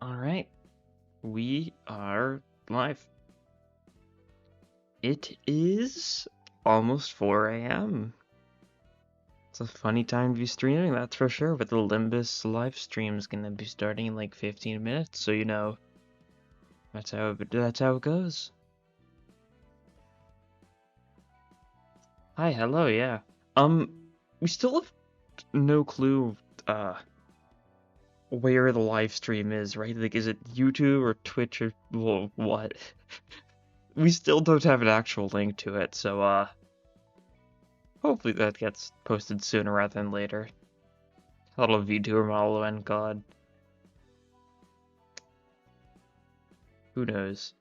Alright, we are live. It is almost 4 a.m. It's a funny time to be streaming, that's for sure, but the Limbus live stream is gonna be starting in like 15 minutes, so that's how it goes. Hi, hello, yeah. We still have no clue, where the live stream is, right? Like, is it YouTube or Twitch or what? We still don't have an actual link to it, so, hopefully that gets posted sooner rather than later. A little VTuber model and God. Who knows?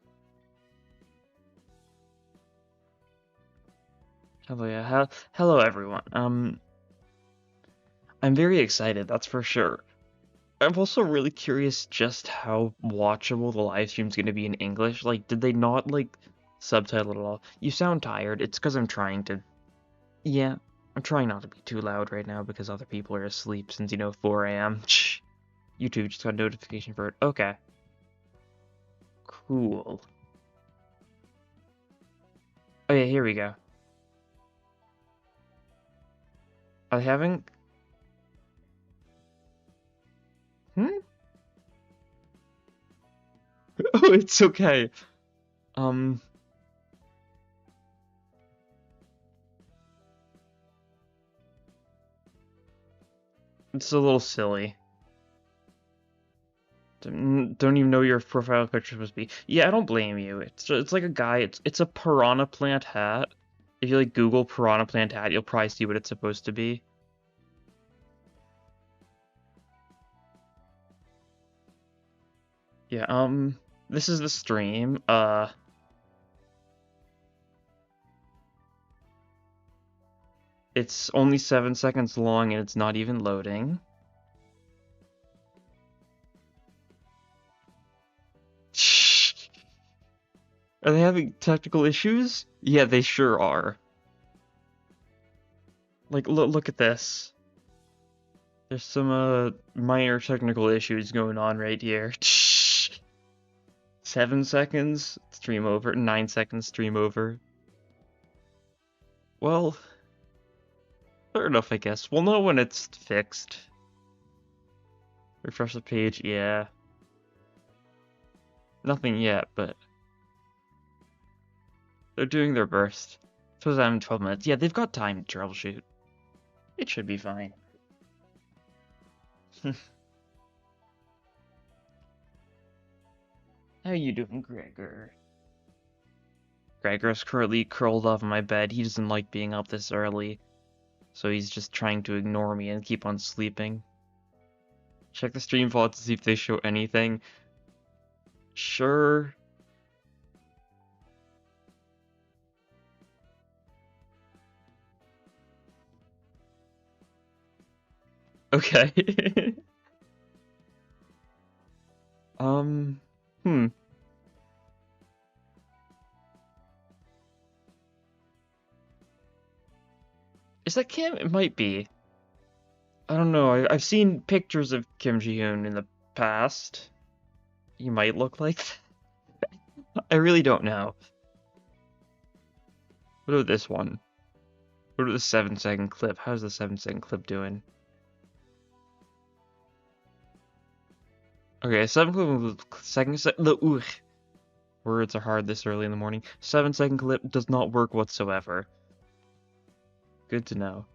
Hello, yeah. Hello, everyone. I'm very excited, that's for sure. I'm also really curious just how watchable the live stream's gonna be in English. Like, did they not, like, subtitle it all? You sound tired. It's because I'm trying to... Yeah, I'm trying not to be too loud right now because other people are asleep since, 4 a.m. YouTube just got a notification for it. Okay. Cool. Oh yeah, here we go. Are they having... Hmm? Oh, it's okay. It's a little silly. Don't even know your profile picture supposed to be. Yeah, I don't blame you. It's like a guy. It's a piranha plant hat. If you like Google piranha plant hat, you'll probably see what it's supposed to be. Yeah. This is the stream. It's only 7 seconds long and it's not even loading. Are they having technical issues? Yeah, they sure are. Like, look at this. There's some minor technical issues going on right here. 7 seconds, stream over. 9 seconds, stream over. Well, fair enough, I guess. We'll know when it's fixed. Refresh the page, yeah. Nothing yet, but they're doing their burst. Suppose I'm in 12 minutes. Yeah, they've got time to troubleshoot. It should be fine. How you doing, Gregor? Gregor's currently curled up in my bed. He doesn't like being up this early, so he's just trying to ignore me and keep on sleeping. Check the stream VOD to see if they show anything. Sure. Okay. Hmm. Is that Kim? It might be. I don't know. I've seen pictures of Kim Ji-hoon in the past. He might look like that. I really don't know. What about this one? What about the 7-second clip? How's the 7-second clip doing? Okay, 7-second clip. Words are hard this early in the morning. 7-second clip does not work whatsoever. Good to know.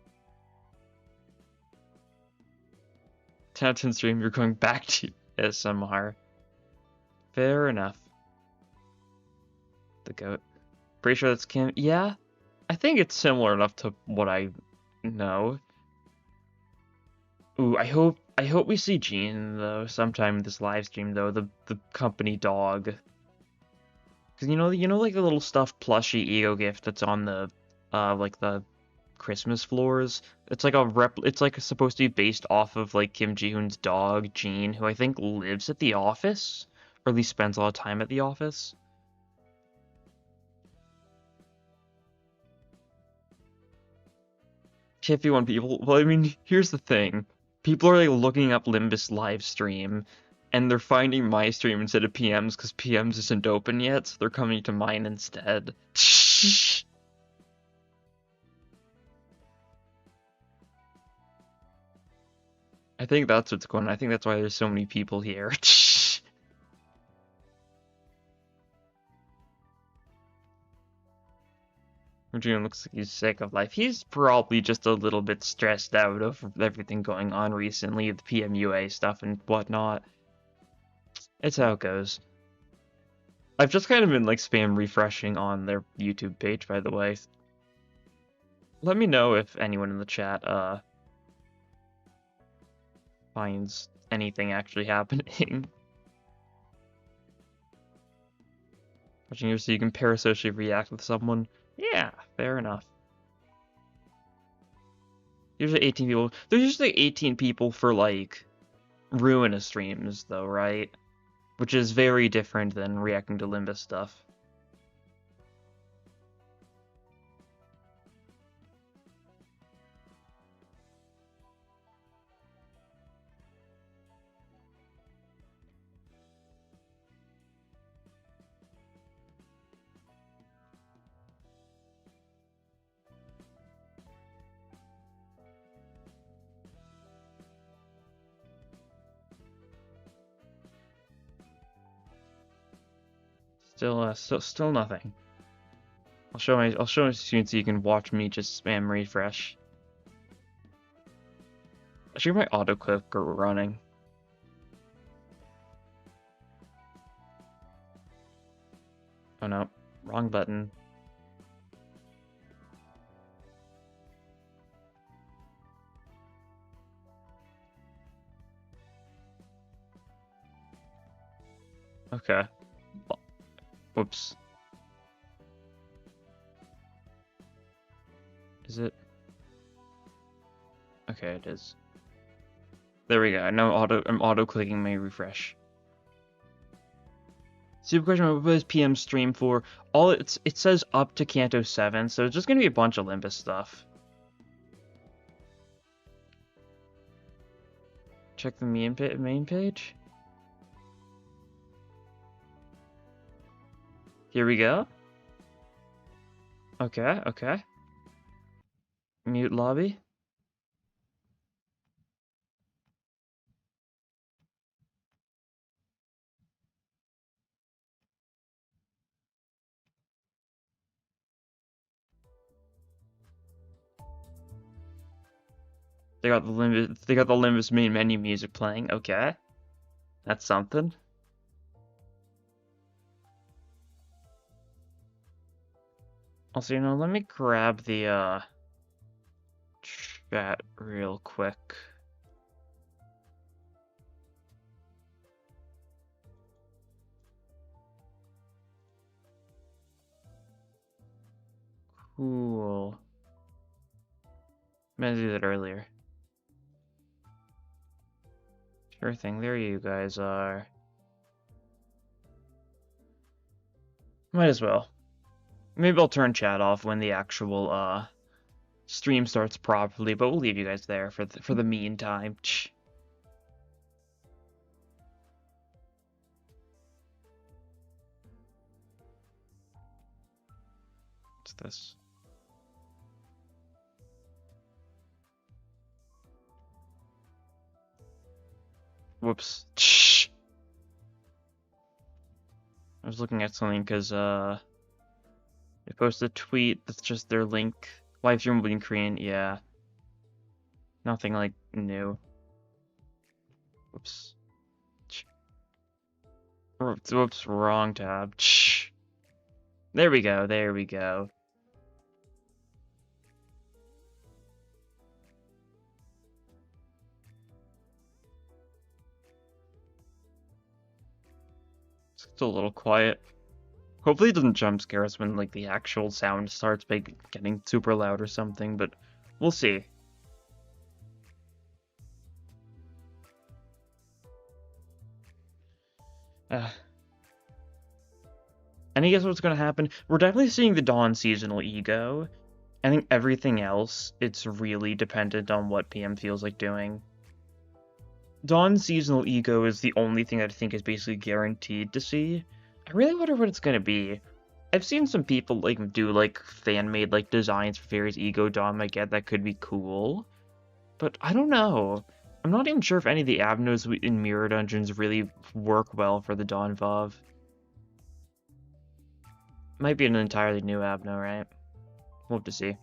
10 out of 10 stream, you're going back to ASMR. Fair enough. The goat. Pretty sure that's Kim. Yeah, I think it's similar enough to what I know. Ooh, I hope we see Jean though sometime in this live stream though. The company dog. Cause you know like the little stuffed plushie E.G.O gift that's on the like the Christmas floors. It's like it's like supposed to be based off of like Kim Ji-hoon's dog Jean, who I think lives at the office, or at least spends a lot of time at the office. 51 people. Well, I mean, here's the thing. People are like looking up Limbus live stream, and they're finding my stream instead of PM's because PM's isn't open yet, so they're coming to mine instead. I think that's what's going on. I think that's why there's so many people here. June looks like he's sick of life. He's probably just a little bit stressed out of everything going on recently, the PMUA stuff and whatnot. It's how it goes. I've just kind of been like spam refreshing on their YouTube page, by the way. Let me know if anyone in the chat finds anything actually happening. Watching you so you can parasocially react with someone. Yeah, fair enough. Usually 18 people. There's usually 18 people for like ruinous streams though, right? Which is very different than reacting to Limbus stuff. Still nothing. I'll show you soon so you can watch me just spam refresh. I should get my autoclick running. Oh no, wrong button. Okay. Whoops. Is it? Okay, it is. There we go. Now I'm auto-clicking my refresh. Super question, what is PM stream for? It says up to Canto VII, so it's just gonna be a bunch of Limbus stuff. Check the main page. Here we go. Okay. Mute lobby. They got the Limbus main menu music playing. Okay. That's something. Also, let me grab the chat real quick. Cool. I'm gonna do that earlier. Sure thing, there you guys are. Might as well. Maybe I'll turn chat off when the actual stream starts properly, but we'll leave you guys there for the meantime. What's this? Whoops. I was looking at something because they posted a tweet that's just their link. Live stream will be in Korean, yeah. Nothing like new. Whoops. Whoops, wrong tab. There we go. It's still a little quiet. Hopefully it doesn't jump scare us when like the actual sound starts by getting super loud or something, but we'll see. Any guess what's gonna happen? We're definitely seeing the Dawn seasonal E.G.O. I think everything else, it's really dependent on what PM feels like doing. Dawn Seasonal E.G.O is the only thing that I think is basically guaranteed to see. I really wonder what it's gonna be. I've seen some people like do like fan-made like designs for various E.G.O Dawn. I get that could be cool, but I don't know. I'm not even sure if any of the avenues in Mirror Dungeons really work well for the Dawn VoV. Might be an entirely new avenue, right? We'll have to see.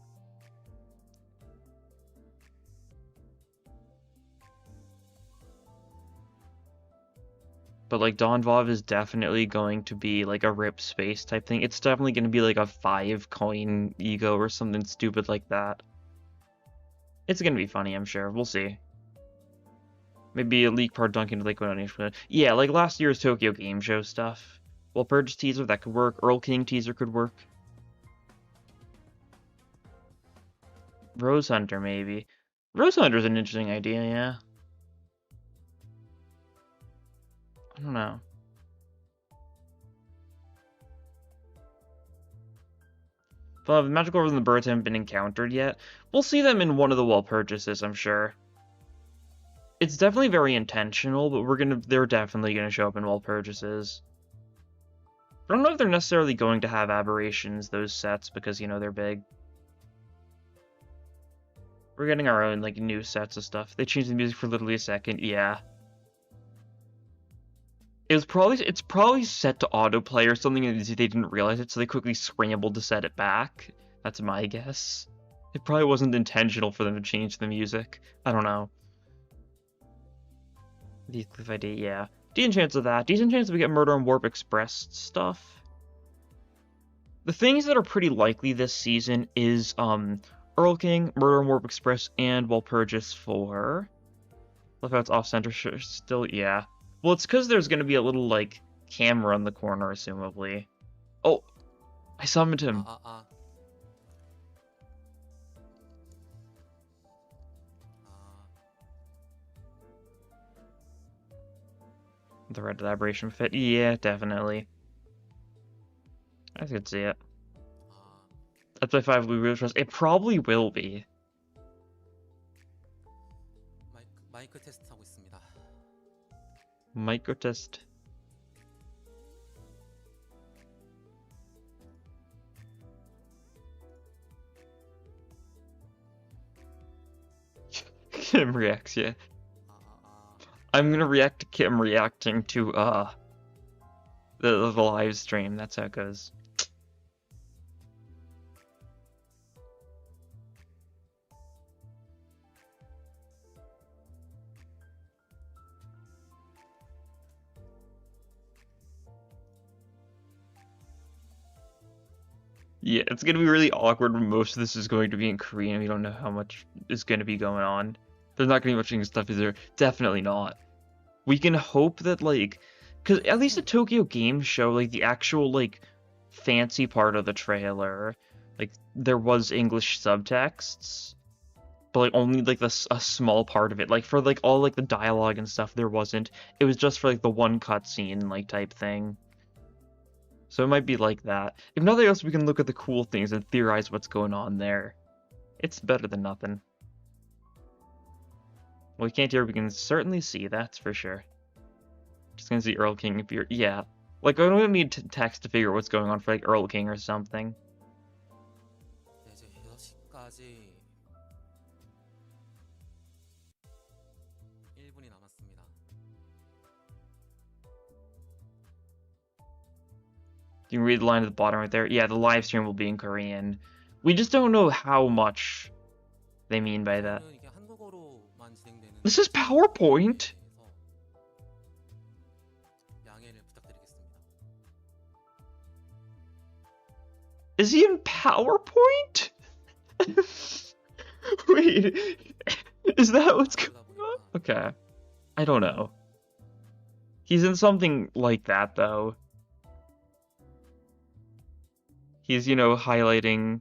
But like Dawn VoV is definitely going to be like a rip space type thing. It's definitely going to be like a 5-coin E.G.O or something stupid like that. It's going to be funny, I'm sure. We'll see. Maybe a leak part dunk into Liquid Donation. Yeah, like last year's Tokyo Game Show stuff. Walpurgis teaser, that could work. Earl King teaser could work. Rose Hunter, maybe. Rose Hunter's an interesting idea, yeah. I don't know. But the magical orbs and the birds haven't been encountered yet. We'll see them in one of the Walpurgises, I'm sure. It's definitely very intentional, but they're definitely gonna show up in Walpurgises. I don't know if they're necessarily going to have aberrations, those sets, because, you know, they're big. We're getting our own, like, new sets of stuff. They changed the music for literally a second, yeah. It's probably set to autoplay or something, and they didn't realize it, so they quickly scrambled to set it back. That's my guess. It probably wasn't intentional for them to change the music. I don't know. The Heathcliff ID, yeah. Decent chance of that. Decent chance we get Murder on Warp Express stuff. The things that are pretty likely this season is Earl King, Murder on Warp Express, and Walpurgis 4. Love how it's off-center still, yeah. Well, it's because there's going to be a little, like, camera in the corner, assumably. Oh, I summoned him. The red aberration fit, yeah, definitely. I could see it. That's why 5 we really trust. It probably will be. 마이크 테스트 하고 있습니다. Micro test. Kim reacts, yeah. I'm gonna react to Kim reacting to the live stream. That's how it goes. Yeah, it's gonna be really awkward when most of this is going to be in Korean. We don't know how much is gonna be going on. There's not gonna be much English stuff, is there? Definitely not. We can hope that, like, because at least the Tokyo Game Show, like, the actual, like, fancy part of the trailer, like, there was English subtexts, but, like, only, like, a small part of it. Like, for, like, all, like, the dialogue and stuff, there wasn't. It was just for, like, the one cutscene, like, type thing. So it might be like that. If nothing else, we can look at the cool things and theorize what's going on there. It's better than nothing. Well, we can't hear, we can certainly see, that's for sure. Just gonna see Earl King appear. Yeah. Like, I don't need text to figure out what's going on for, like, Earl King or something. 이제 6시까지 1분이 남았습니다. You can read the line at the bottom right there. Yeah, the live stream will be in Korean. We just don't know how much they mean by that. 이게 한국어로만 진행되는 This is PowerPoint? 양해를 부탁드리겠습니다. Is he in PowerPoint? Wait, is that what's going on? Okay. I don't know. He's in something like that, though. He's, you know, highlighting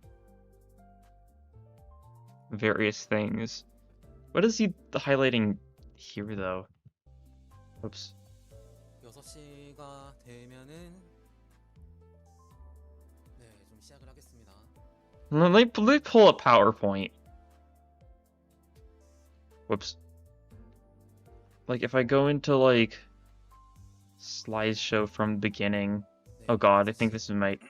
various things. What is he highlighting here, though? Oops. 6시가 되면은 네, 좀 시작을 하겠습니다. Let me pull up PowerPoint. Whoops. Like, if I go into, like, slideshow from the beginning... 네, Oh god, I think 6시. this might...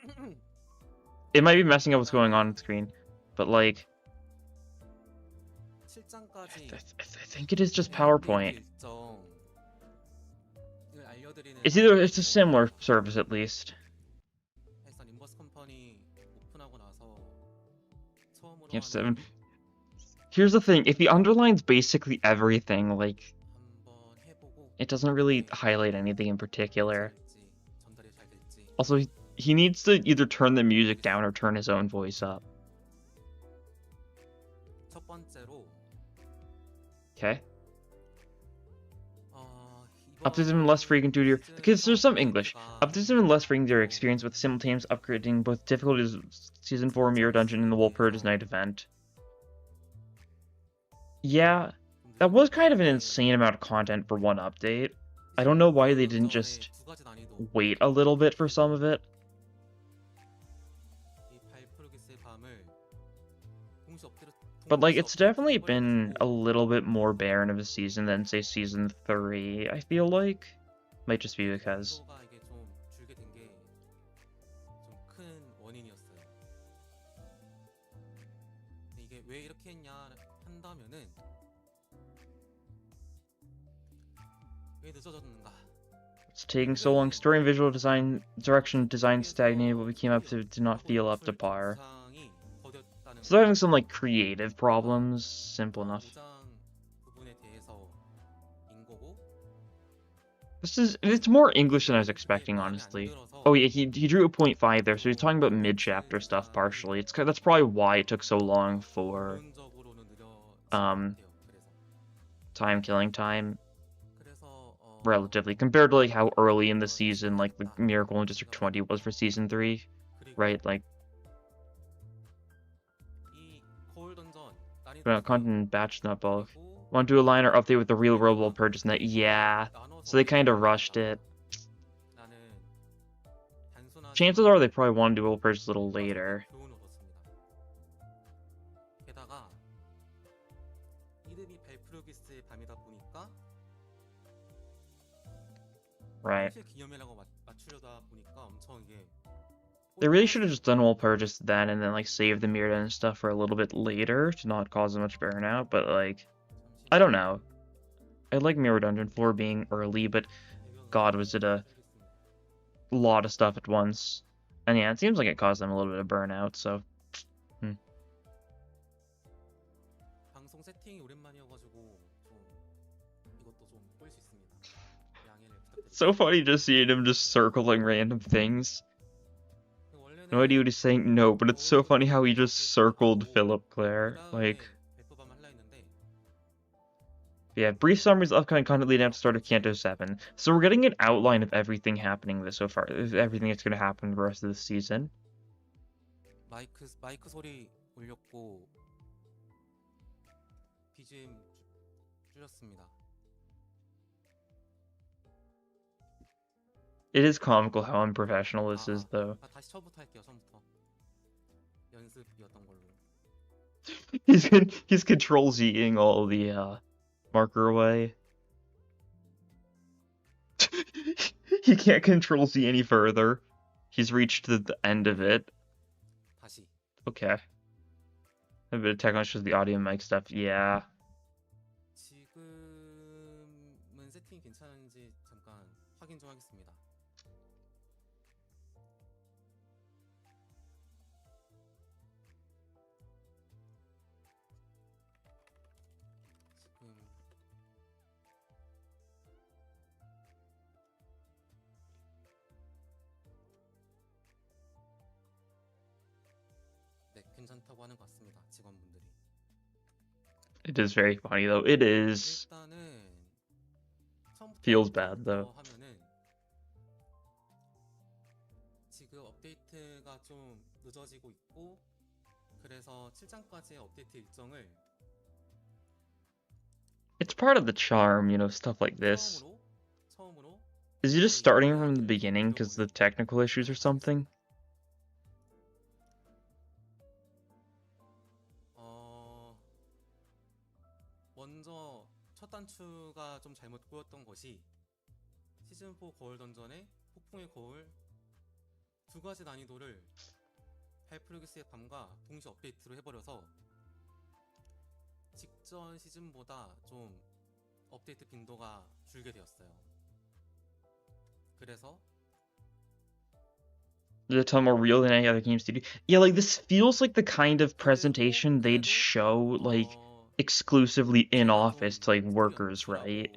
It might be messing up what's going on the screen. But, like... 7장까지 I think it is just 대업데이트 PowerPoint. 일정을 알려드리는 It's a similar service, at least. 해서 림버스 컴퍼니 오픈하고 나서 처음으로 Yep, 하는 7. Here's the thing, if he underlines basically everything, like, 한번 해보고 it doesn't really 그게 highlight anything in particular. 될지, 전달이 잘 될지. Also, he needs to either turn the music down or turn his own voice up. 첫 번째로 Okay? 이번 Optimism and less frequent due to your... Because there's some English. 시즌 Optimism and less frequent due to your experience with simultaneous upgrading both difficulties of Season 4 Mirror Dungeon and the Walpurgis Night event. Yeah, that was kind of an insane amount of content for one update. I don't know why they didn't just 두 가지 난이도, wait a little bit for some of it. 이 발프르기스의 밤을 But, like, it's definitely been a little bit more barren of a season than, say, Season 3, I feel like. Might just be because... 속도가 이게 좀 줄게 된 게 좀 큰 원인이었어요. 근데 이게 왜 이렇게 했냐 한다면은 왜 늦어졌는가? It's taking so long. Story and visual design, direction design stagnated, what we came up to did not feel up to par. 부상이 더뎠다는 So they're having some, like, creative problems. Simple enough. 부상 부분에 대해서인 거고. It's more English than I was expecting, honestly. Oh yeah, he drew a 0.5 there, so he's talking about mid-chapter stuff partially. That's probably why it took so long for 기본적으로는 느려진 것 um 같아요. killing time, 그래서 relatively, compared to, like, how early in the season, like, the Miracle in District 20 was for Season 3, 그리고 right? Like, 이 거울 던전 난이도 content batch not bulk. 그리고 Want to do a line or update with the real world Walpurgis Night? Yeah. 나눠서 So they kind of rushed it. 나는 단순하지 Chances are they probably want to do Walpurgis a little later. 교훈을 얻었습니다. 게다가 이름이 발프르기스의 밤이다 보니까 Right. 현실 기념이라고 맞추려다 보니까 엄청 이게 They really should have just done Walpurgis then and then, like, save the Mirror and stuff for a little bit later to not cause as much burnout, but, like, I don't know. I like Mirror Dungeon 4 being early, but god, was it a lot of stuff at once. And yeah, it seems like it caused them a little bit of burnout, so... 방송 세팅이 오랜만이어가지고 좀 이것도 좀 꼬일 수 있습니다. 양해를 It's so 부탁드립니다. funny just seeing him just circling random things. 원래는 No idea what he's saying, no, but it's so funny how he just circled Philip Clare. Like, 발표밤 할라 했는데 yeah, brief summaries of upcoming content leading up to start of Canto VII. So we're getting an outline of everything happening so far, everything that's going to happen the rest of the season. 마이크 소리 올렸고 BGM 줄였습니다. It is comical how unprofessional this is, though. 다시 처음부터 할게요. 처음부터 연습이었던 걸로. He's control Zing all the marker away. He can't control Z any further. He's reached the end of it. 다시. Okay. A bit of technical issues with the audio and mic stuff. Yeah. 지금은 세팅이 괜찮은지 잠깐 확인 좀 하겠습니다. 지금 네, 괜찮다고 하는 것 같습니다. 직원분들이. It is very funny, though. It is. 일단은 처음부터 Feels bad, though. 하면은 지금 업데이트가 좀 늦어지고 있고 그래서 7장까지의 업데이트 일정을 It's part of the charm, you know, stuff like this. 처음으로 Is he just starting from the beginning because of the technical issues or something? 먼저 첫 단추가 좀 잘못 꼬였던 것이 시즌4 거울 던전의 폭풍의 거울 두 가지 난이도를 발프루기스의 밤과 동시 업데이트로 해버려서 직전 시즌보다 좀 업데이트 빈도가 줄게 되었어요. 그래서 a ton more real than any other games to do. Yeah, like this feels like the kind of presentation they'd show like exclusively in office to like workers, right?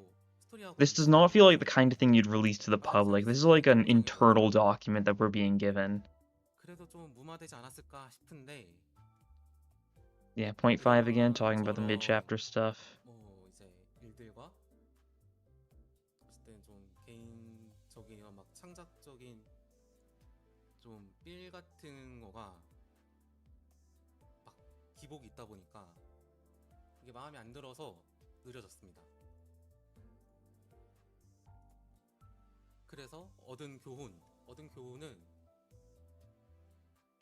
This does not feel like the kind of thing you'd release to the public. This is like an internal document that we're being given. 그래도 좀 무마되지 않았을까 싶은데 Yeah, 0.5 again, talking about the mid-chapter stuff. 뭐 이제 일들과 어쨌든 좀 개인적인 이런 막 창작적인 좀 빌 같은 거가 막 기복이 있다 보니까 이게 마음에 안 들어서 느려졌습니다. 그래서 얻은 교훈은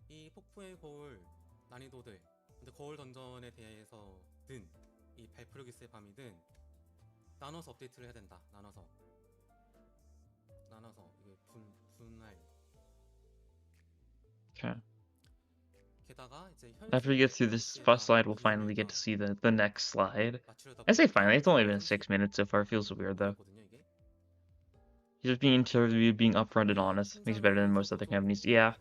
이 폭풍의 거울 난이도들, 근데 거울 던전에 대해서든 이 발프루기스의 밤이든 나눠서 업데이트를 해야 된다. 나눠서 이게 분할. Okay. 게다가 이제 After we get through this first slide, we'll finally get to see the next slide. I say finally, it's only been 6 minutes so far. It feels weird though. Just being interviewed, being upfront and honest makes it better than most other companies. Yeah.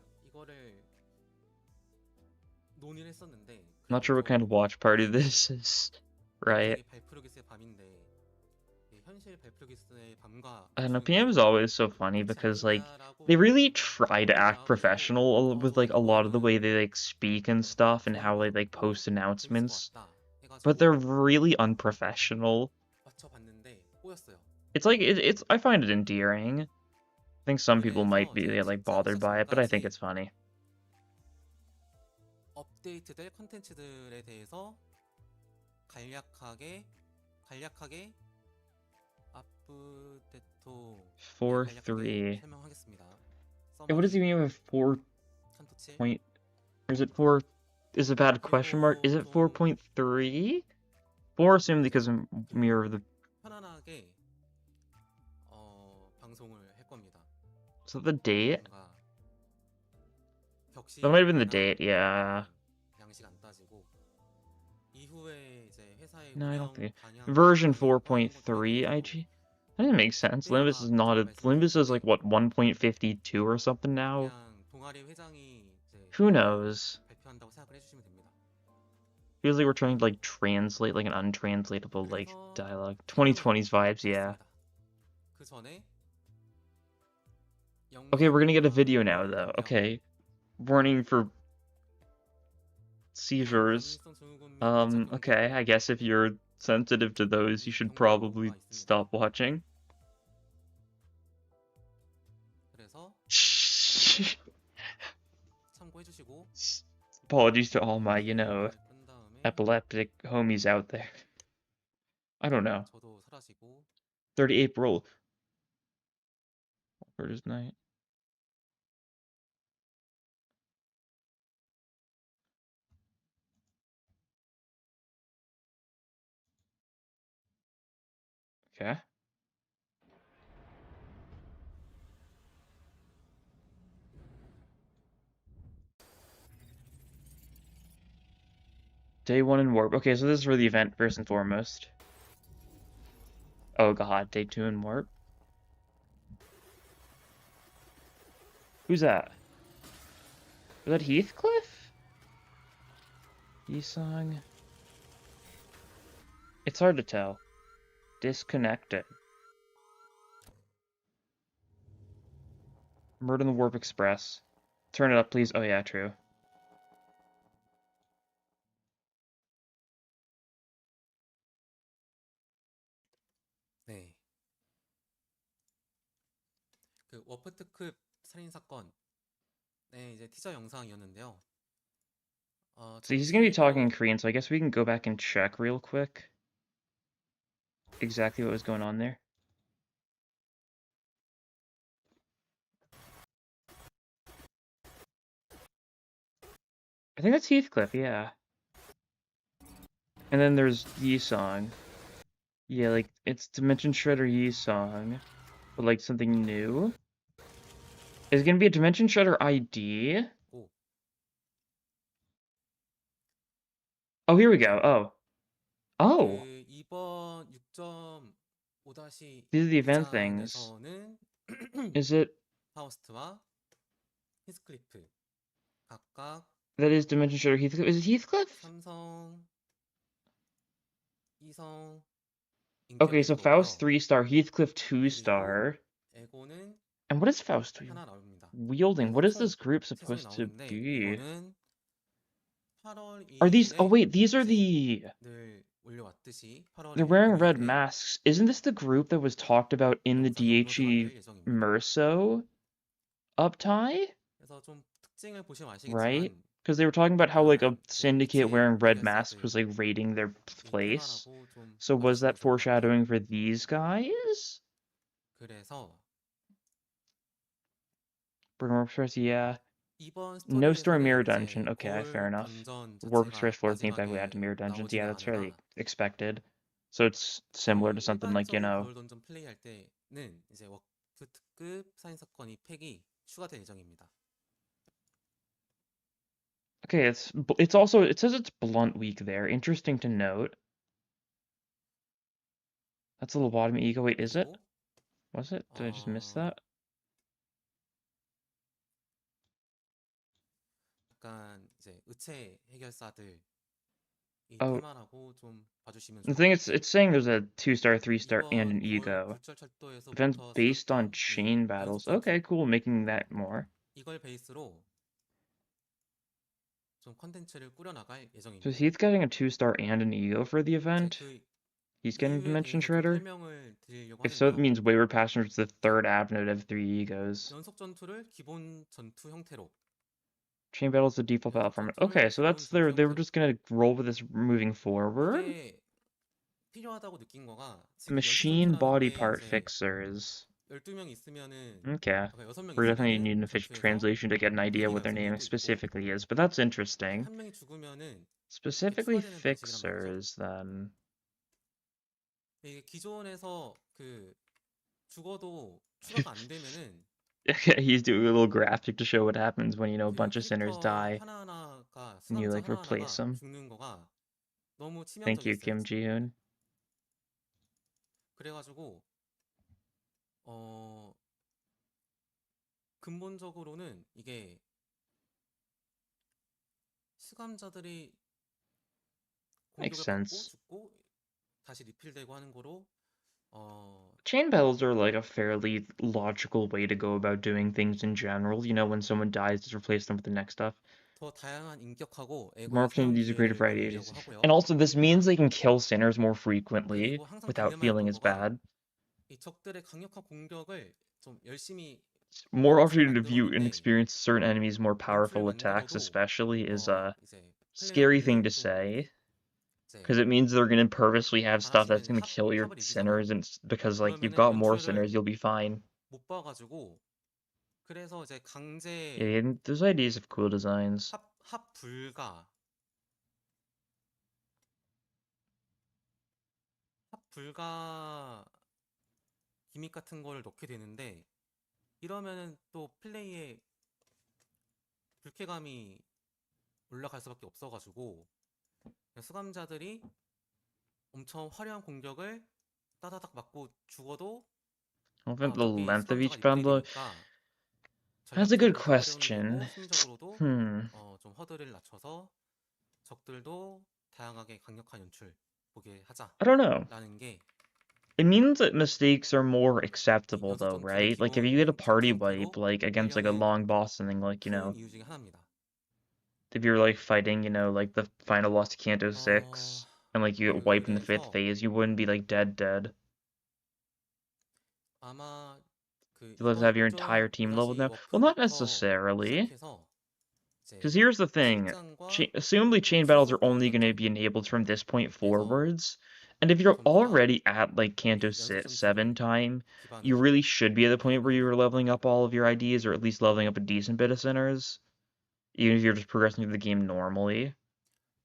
Not sure what kind of watch party this is, right? I don't know, PM is always so funny because, like, they really try to act professional with, like, a lot of the way they, like, speak and stuff and how they, like, post announcements. But they're really unprofessional. It's like, I find it endearing. I think some people might be, like, bothered by it, but I think it's funny. 업데이트될 컨텐츠들에 대해서 간략하게 앞부대토 4.3. 설명하겠습니다. Yeah, what does he mean with 4 point? Or is it 4? Is it a bad question mark? Is it 4.3? 4 assumed because of mirror of the. 편안하게 방송을 할 겁니다. Is that the date? That might have been the date, yeah. No, I don't think. Version 4.3 IG? That didn't make sense. Limbus is not a. Limbus is like, what, 1.52 or something now? Who knows? Feels like we're trying to, like, translate, like, an untranslatable, like, dialogue. 2020s vibes, yeah. Okay, we're gonna get a video now, though. Okay. Warning for seizures. Okay, I guess if you're sensitive to those, you should probably stop watching. Apologies to all my, you know, epileptic homies out there. I don't know. 30 April. Walpurgis Night. Okay. Day 1 in Warp. Okay, so this is for the event, first and foremost. Oh god, Day 2 in Warp. Who's that? Was that Heathcliff? E.G.O. It's hard to tell. Disconnected. Murder in the Warp Express. Turn it up, please. Oh yeah, true. 네. 그 워프트급 살인 사건. 네, 이제 티저 영상이었는데요. So he's gonna be talking in Korean, so I guess we can go back and check real quick exactly what was going on there. I think that's Heathcliff, yeah. And then there's Yi-song. Yeah, like, it's Dimension Shredder Yi song, but like something new. Is it gonna be a Dimension Shredder ID? 고, Oh, here we 네. go. Oh. Oh! 그 이번 6.5-2 These are the event things. 장에서는 Is it... 파우스트와 히스클리프 각각 That is Dimension Shredder Heathcliff? Is it Heathcliff? 3성, 2성 Okay, 인격을 so Faust 주었고요. 3-star, Heathcliff 그리고 2-star. 에고는 And what is Faust 하나 나옵니다. wielding? 그래서 What is 총 this group 3성이 supposed to 나오는데 be? 이거는 8월 Are these... Oh 2일에 wait, these are 이제 the... 늘 올려왔듯이 8월 They're 1일 wearing red 금요일에 masks. Isn't this the group that was talked about in the 영상 업로드가 DHE 될 예정입니다. Merso uptie? 그래서 좀 특징을 보시면 Right? 아시겠지만 Because they were talking about how like a 약간 이제 syndicate 우체 wearing red masks was 해결사들의 like raiding their place. 테마라고 좀 So was 봐주시면 that 좋을 것 같아요. foreshadowing for these guys? 그래서 Burn Express, yeah. 이번 No story mirror 스토리에서는 dungeon. 이제 Okay, fair 거울 enough. 던전 Warp 자체가 Express floor came back. We had to 마지막에 mirror dungeons. Yeah, 나오지는 that's fairly 않으나 expected. So it's 그 similar to something like, you 일반적인 know. 거울 던전 플레이할 때는 이제 워크 특급 살인 사건이 팩이 추가될 예정입니다. Okay, it's also, it says it's Blunt Week there. Interesting to note. That's a lobotomy ego. Wait, is it? 그리고 Was it? Did I just miss 어 that? 약간 이제 의체 해결사들 이 Oh, 테마라고 좀 봐주시면 the 좋을 것 thing 같아요. it's saying there's a 2-star, 3-star, and 이번 an 거울 ego. Events 굴절철도에서부터 based on 쓰였던 이 chain 연속 battles. 전투 Okay, cool, making that more. 이걸 베이스로 좀 컨텐츠를 꾸려나갈 So is 예정입니다. Heath getting a 2-star and an ego for the 이제 event? 그 He's getting 이유에 Dimension 대해서 좀 Shredder? 설명을 드리려고 If so, it 하면요. means Wayward Passenger's the 자, third avenue to have 3 egos. 연속 전투를 기본 전투 형태로 Chain battle's the default 연속 platform. 전투를 Okay, so 기본 that's 전투 they were 형태로 just gonna roll with this moving forward? 이게 필요하다고 느낀 거가 지금 연속 Machine 전투라는 body 게 part 이제 fixers. 12명 있으면은 Okay. 아까 6명 We're definitely need 있으면은 an official 전투에서 translation to get an idea 팩이 what their name 완성될 수 있고 specifically is, but that's interesting. 한 명이 죽으면은 이렇게 Specifically 추가되는 방식이란 말이죠. fixers, then. 이게 기존에서 그 죽어도 추가가 안 되면은 Okay, he's doing a little graphic to show what happens when, you know, a 그 bunch of sinners 캐릭터 die 하나하나가 and you, 수감자 like, replace 하나하나가 them. 죽는 거가 너무 Thank you, 치명적이었어요. Kim Ji-hoon. 그래가지고 어 근본적으로는 이게 수감자들이 Makes 공격을 받고 sense. 죽고 다시 리필되고 하는 거로 어 Chain battles are, like, a fairly logical way to go about doing things in general. You know, when someone dies, just replace them with the next stuff. 더 다양한 인격하고 More 에고의 사용 opportunities are greater 기회를 varieties. 열려고 And 하고요. also, this means they can kill sinners more frequently 그리고 항상 without feeling 딜레마였던 as 거가 bad. 이 적들의 강력한 공격을 좀 열심히 More 연출을 opportunity to view and 만들었는데 experience certain enemies' more 연출을 powerful attacks, 만들어도 especially, is a 이제 scary thing 플레이어들이 to 좀 say. 이제 Because it means they're going to purposely have 안 stuff that's 하시면 going to kill your 합을 sinners, 잊으잖아요. and because, like, you've 그러면은 got more 연출을 sinners, you'll be fine. 못 봐가지고 그래서 이제 강제 Yeah, and those IDs have cool designs. 합 불가 합 불가 기믹 같은 거를 넣게 되는데 이러면은 또 플레이에 불쾌감이 올라갈 수밖에 없어가지고 수감자들이 엄청 화려한 공격을 따다닥 맞고 죽어도 I 아 think the 어차피 length of 수감자가 each 리필이 bundle. 되니까 That's a good 전략적으로 해보려는 question. 거고 심리적으로도 Hmm. 좀 허들을 낮춰서 적들도 다양하게 강력한 연출 보게 I don't know. 하자라는 게 It means that mistakes are more 이 acceptable, 연속 though, 전투를 right? Like, if you get a 기본 전투 party wipe, 형태로 like, against, like, a 하려는 long boss, something like, you know, 큰 이유 중에 하나입니다. if you're, like, fighting, you know, like, the final boss to Canto VI, and, like, you get wiped in the 5th 그래서 phase, you wouldn't be, like, dead. 아마 그 You'll have to 이번 have your entire team leveled 6.5-2 now. Well, not 워크부터 necessarily. 시작해서 Because 이제 here's the thing. 실장과 Assumably, chain battles are 후속 거울 only going to 던전에서 be enabled from this point forwards. And if you're 전투가 already at, like, Canto 이 연속 7 전투를 time, you 기반으로 really should be at the point where 하려고 you're leveling up all of your IDs, or at least leveling up a decent bit of sinners. Even if you're just progressing through the game normally.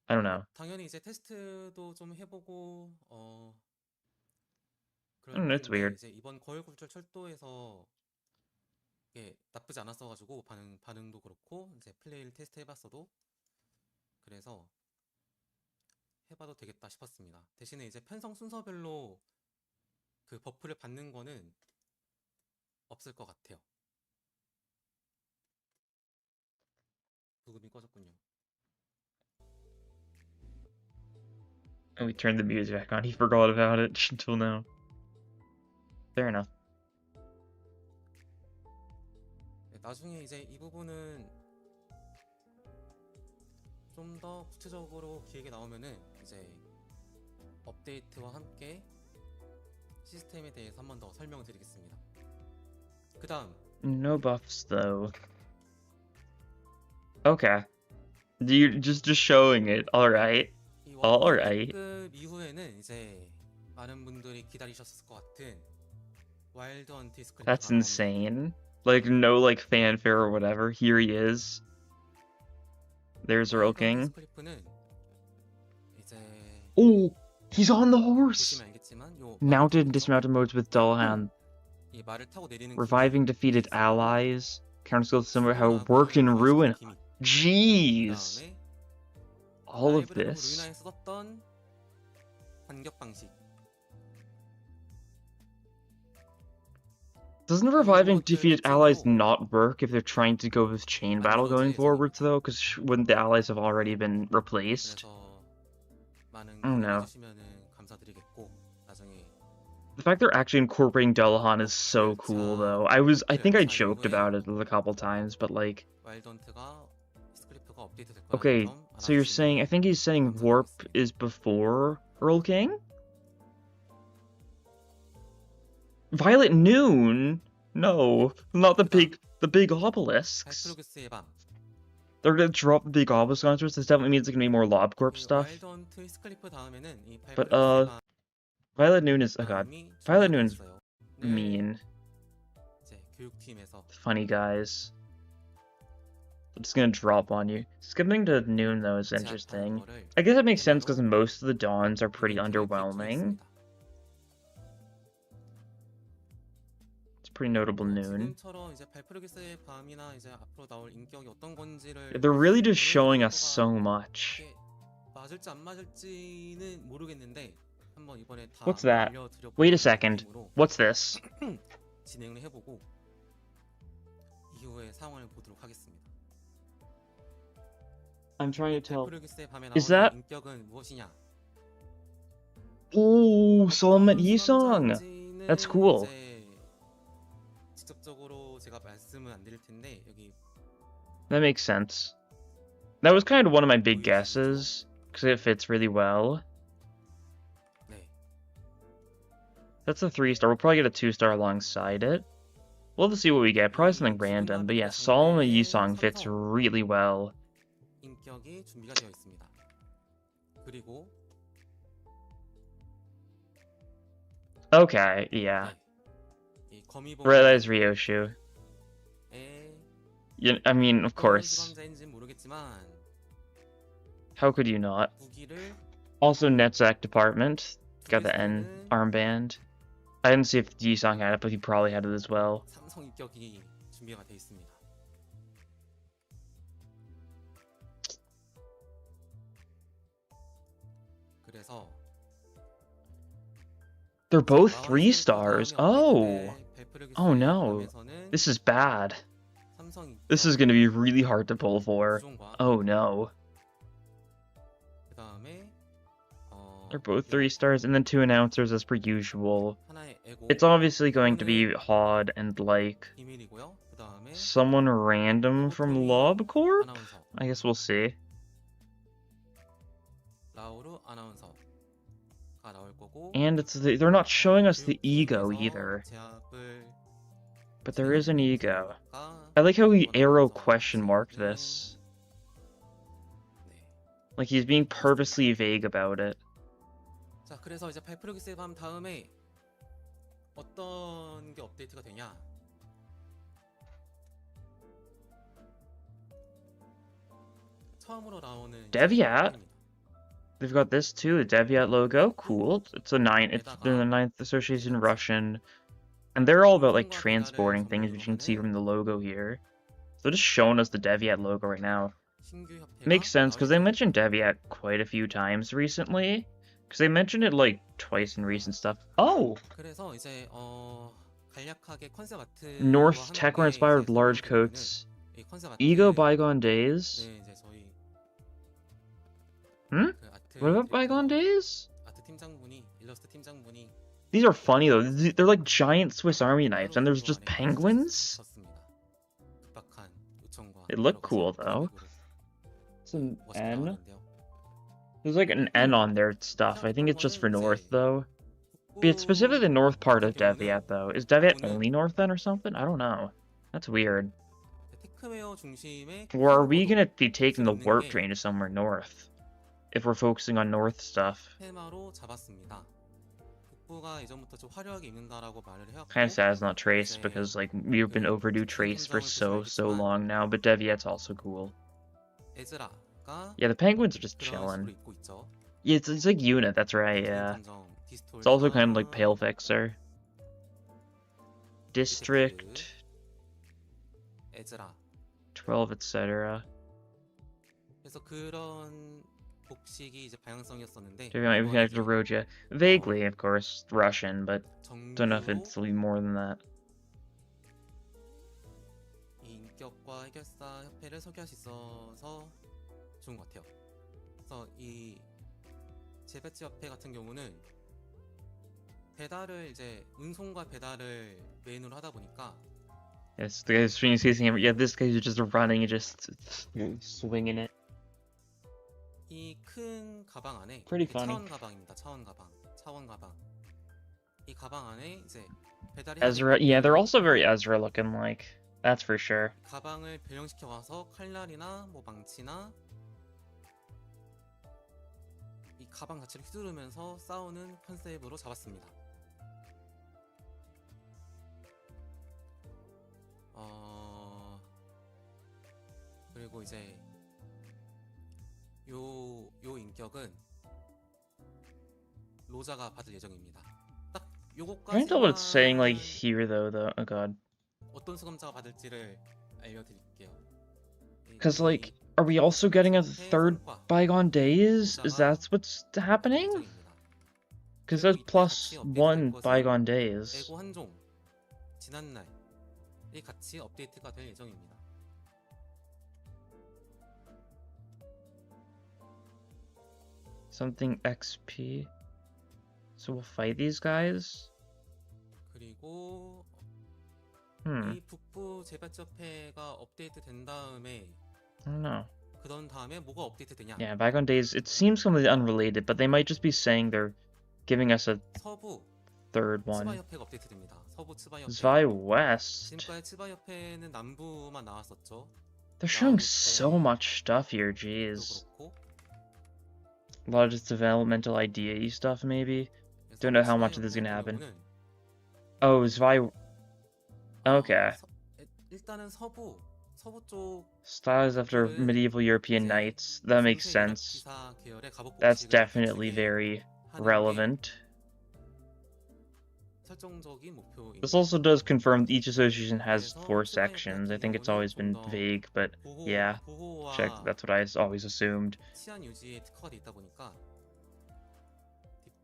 I don't know. 당연히 이제 테스트도 좀 해보고 I don't know, it's 그런데 weird. 이제 이번 거울 굴절 철도에서 이게 나쁘지 않았어가지고 반응도 그렇고 이제 플레이를 테스트 해봤어도 그래서 해봐도 되겠다 싶었습니다. 대신에 이제 편성 순서별로 그 버프를 받는 거는 없을 것 같아요. 부금이 꺼졌군요. And we turned the music back on. He forgot about it until now. Fair enough. 네, 나중에 이제 이 부분은 좀 더 구체적으로 기획이 나오면은 이제 업데이트와 함께 시스템에 대해서 한 번 더 설명을 드리겠습니다. 그 다음 No buffs though. Okay. You just showing it. Alright. 이 Alright. 워프급 이후에는 이제 많은 분들이 기다리셨을 것 같은 와일드 헌트 스크립트가 That's insane. Like, no, like, fanfare or whatever. Here he is. There's Earl King. 스크립트는 이제 Oh! He's on the horse! 보시면 알겠지만 요 Mounted and dismounted modes with Dullahan. 이 말을 타고 내리는 Reviving defeated allies. Counter skills similar how it worked in Ruin. Jeez! 그다음에 All of 라이브러리로 this? 루이나에 쓰던 반격 방식. Doesn't reviving defeated allies not work if they're trying to go with chain battle going forwards, though? Because wouldn't the allies have already been replaced? 그래서 많은 I don't know. 해주시면은 감사드리겠고 나중에 The fact they're actually incorporating Dullahan is so cool, though. I think I joked about it a couple times, but like... 와일드 헌트가 스크립트가 업데이트 될 거라는 Okay, 점 so you're 알아주시면 saying, I think he's saying Warp is before Earl King? Violet Noon? No, not the big obelisks. 발프로그스의 밤. They're gonna drop the big obelisk monsters. This definitely means it's gonna be more LobCorp stuff. 와일드 헌트 스크립트 다음에는 이 But, 발프로그스의 밤 Violet Noon is, oh god. 다음이 Violet 준비가 Noon's 됐어요. mean. 이제 교육팀에서 Funny guys. They're just gonna drop on you. Skipping to Noon, though, is interesting. I guess it makes sense because most of the Dawns are pretty underwhelming. It's pretty notable Noon. 지금처럼 이제 발프로그스의 밤이나 이제 앞으로 나올 인격이 어떤 건지를 They're really just showing us so much. 이게 맞을지 안 맞을지는 모르겠는데 한번 이번에 다 What's that? 알려드려 Wait a second. What's this? 진행을 해보고 이후에 상황을 보도록 하겠습니다. I'm trying to tell. 발프로그스의 밤에 Is 나오는 that? 인격은 무엇이냐? Oh, Solomon Yisong. That's cool. 이제 직접적으로 제가 말씀은 안 드릴 텐데 여기 That makes sense. That was kind of one of my big guesses because it fits really well. 네. That's a 3-star. We'll probably get a 2-star alongside it. We'll have to see what we get. Probably something random. But yeah, Solomon Yisong fits really well. 인격이 준비가 되어 있습니다. 그리고 Okay, yeah. 이 거미봉 Right, that is Ryoshu. 에 Yeah, I mean, of course. 주감자인지는 모르겠지만 How could you not? 무기를 Also, Netzach department. Got the N 쓰는 armband. I didn't see if Yisong had it, but he probably had it as well. 삼성 인격이 준비가 되어 있습니다. 그래서 They're both 3-stars. Oh! Oh no. This is bad. This is going to be really hard to pull for. Oh no. They're both 3-stars, and then 2 announcers as per usual. It's obviously going to be Hod and, like, someone random from LobCorp? I guess we'll see. And they're not showing us the E.G.O either. But there is an E.G.O. I like how he arrow question marked this. Like he's being purposely vague about it. 자, 그래서 이제 발프로그스의 밤 다음에 어떤 게 업데이트가 되냐? 처음으로 나오는 Devyat? They've got this too, the Devyat logo. Cool. It's the 게다가 Ninth Association 이제 Russian. And they're all about like 운송과 배달을 transporting things, which you 전문으로 can see 하는 from the logo here. So they're just showing us the Devyat logo right now. 신규 Makes 협회가 sense, 나올 because they 예정입니다. mentioned Devyat quite a few times recently. Because they mentioned it like twice in recent stuff. Oh! 그래서 이제 간략하게 컨셉 아트와 North Techno 함께 이제 inspired 설명을 large 드리면은 coats. 이 컨셉 E.G.O 아트는 Bygone Days. 이제 저희 Hmm? 그 아트 What about Bygone 디렉터 Days? 아트 팀장분이 일러스트 팀장분이 These are funny though. They're like giant Swiss Army knives, 하루 and there's 종일 just 아래 penguins? 붙였습니다. 급박한 요청과 They 여러 look 가지 cool though. 피드백으로 It's an 멋있게 N. 나왔는데요. There's like an N on their stuff. I think 생각했던 it's just for 거는 North 이제 though. It's specifically the north part 같은 of 경우는 Devyat though. Is Devyat 요거는 only north then or something? I don't know. That's weird. 테크웨어 중심의 Or are we 퀸 gonna be taking the 옷을 입는 warp 게 train to somewhere north? If we're focusing on north stuff. 테마로 잡았습니다. 북부가 이전부터 좀 화려하게 입는다라고 말을 Kinda 해왔고 sad it's not Trace 이제 because like we've been 그 overdue 집중 Trace for 탐정을 보시면 so 알겠지만 long now, but Devyat's also cool. 에즈라가 Yeah, the penguins are just 그런 식으로 chilling. 입고 있죠. Yeah, it's like unit, that's right, 개인 yeah. 탐정 It's also kind of like 디스톨트와 Pale Fixer. 디텍티브 District 에즈라 12, etc. 그래서 그런 복식이 이제 방향성이었었는데 Maybe we 이번에 can 이제 Roja. Vaguely, of course, Russian, but don't know if 정규로 it's more than that. 이 인격과 해결사 협회를 소개할 수 있어서 좋은 것 같아요. 그래서 이 재배치 협회 같은 경우는 배달을 이제 운송과 배달을 메인으로 하다 보니까 Yes, the guy's seeing him. Yeah, this guy's just running and just swinging it. 이 큰 가방 안에 Pretty 이게 funny. 차원 가방입니다. 차원 가방. 이 가방 안에 이제 배달이 Ezra, yeah, they're also very Ezra looking like. That's for sure. 가방을 변형시켜 와서 칼날이나 뭐 망치나 이 가방 자체를 휘두르면서 싸우는 컨셉으로 잡았습니다. 그리고 이제 요 인격은 로자가 받을 예정입니다. 딱 Can't tell what it's saying like 요거까지만 here though. Oh god. 어떤 수감자가 받을지를 알려드릴게요. Because like, are we also getting a third Bygone Days? Is that what's happening? Because that's plus one Bygone Days. 에고 한종 지난날이 같이 업데이트가 될 예정입니다. Something XP. So we'll fight these guys? 그리고 이 북부 재배치협회가 업데이트 된 다음에 I don't know. 그런 다음에 뭐가 업데이트 되냐? Yeah, Bygone Days, it seems completely unrelated, but they might just be saying they're giving us a 서부 third 츠바 one. 협회가 업데이트 됩니다. 서부 츠바 협회. Zwei West. 지금까지 츠바 협회는 남부만 나왔었죠. They're showing so much stuff here, jeez. 그렇고 A lot of just developmental idea stuff, maybe. Don't know how much of this is gonna happen. Oh, Zwei. Okay. 일단은 서부 쪽 Styles after medieval European knights. That makes sense. That's definitely very relevant. This also does confirm each association has 4 sections. I think it's always been vague, but yeah. Check, that's what I always assumed. 치안 유지에 특화가 돼 있다 보니까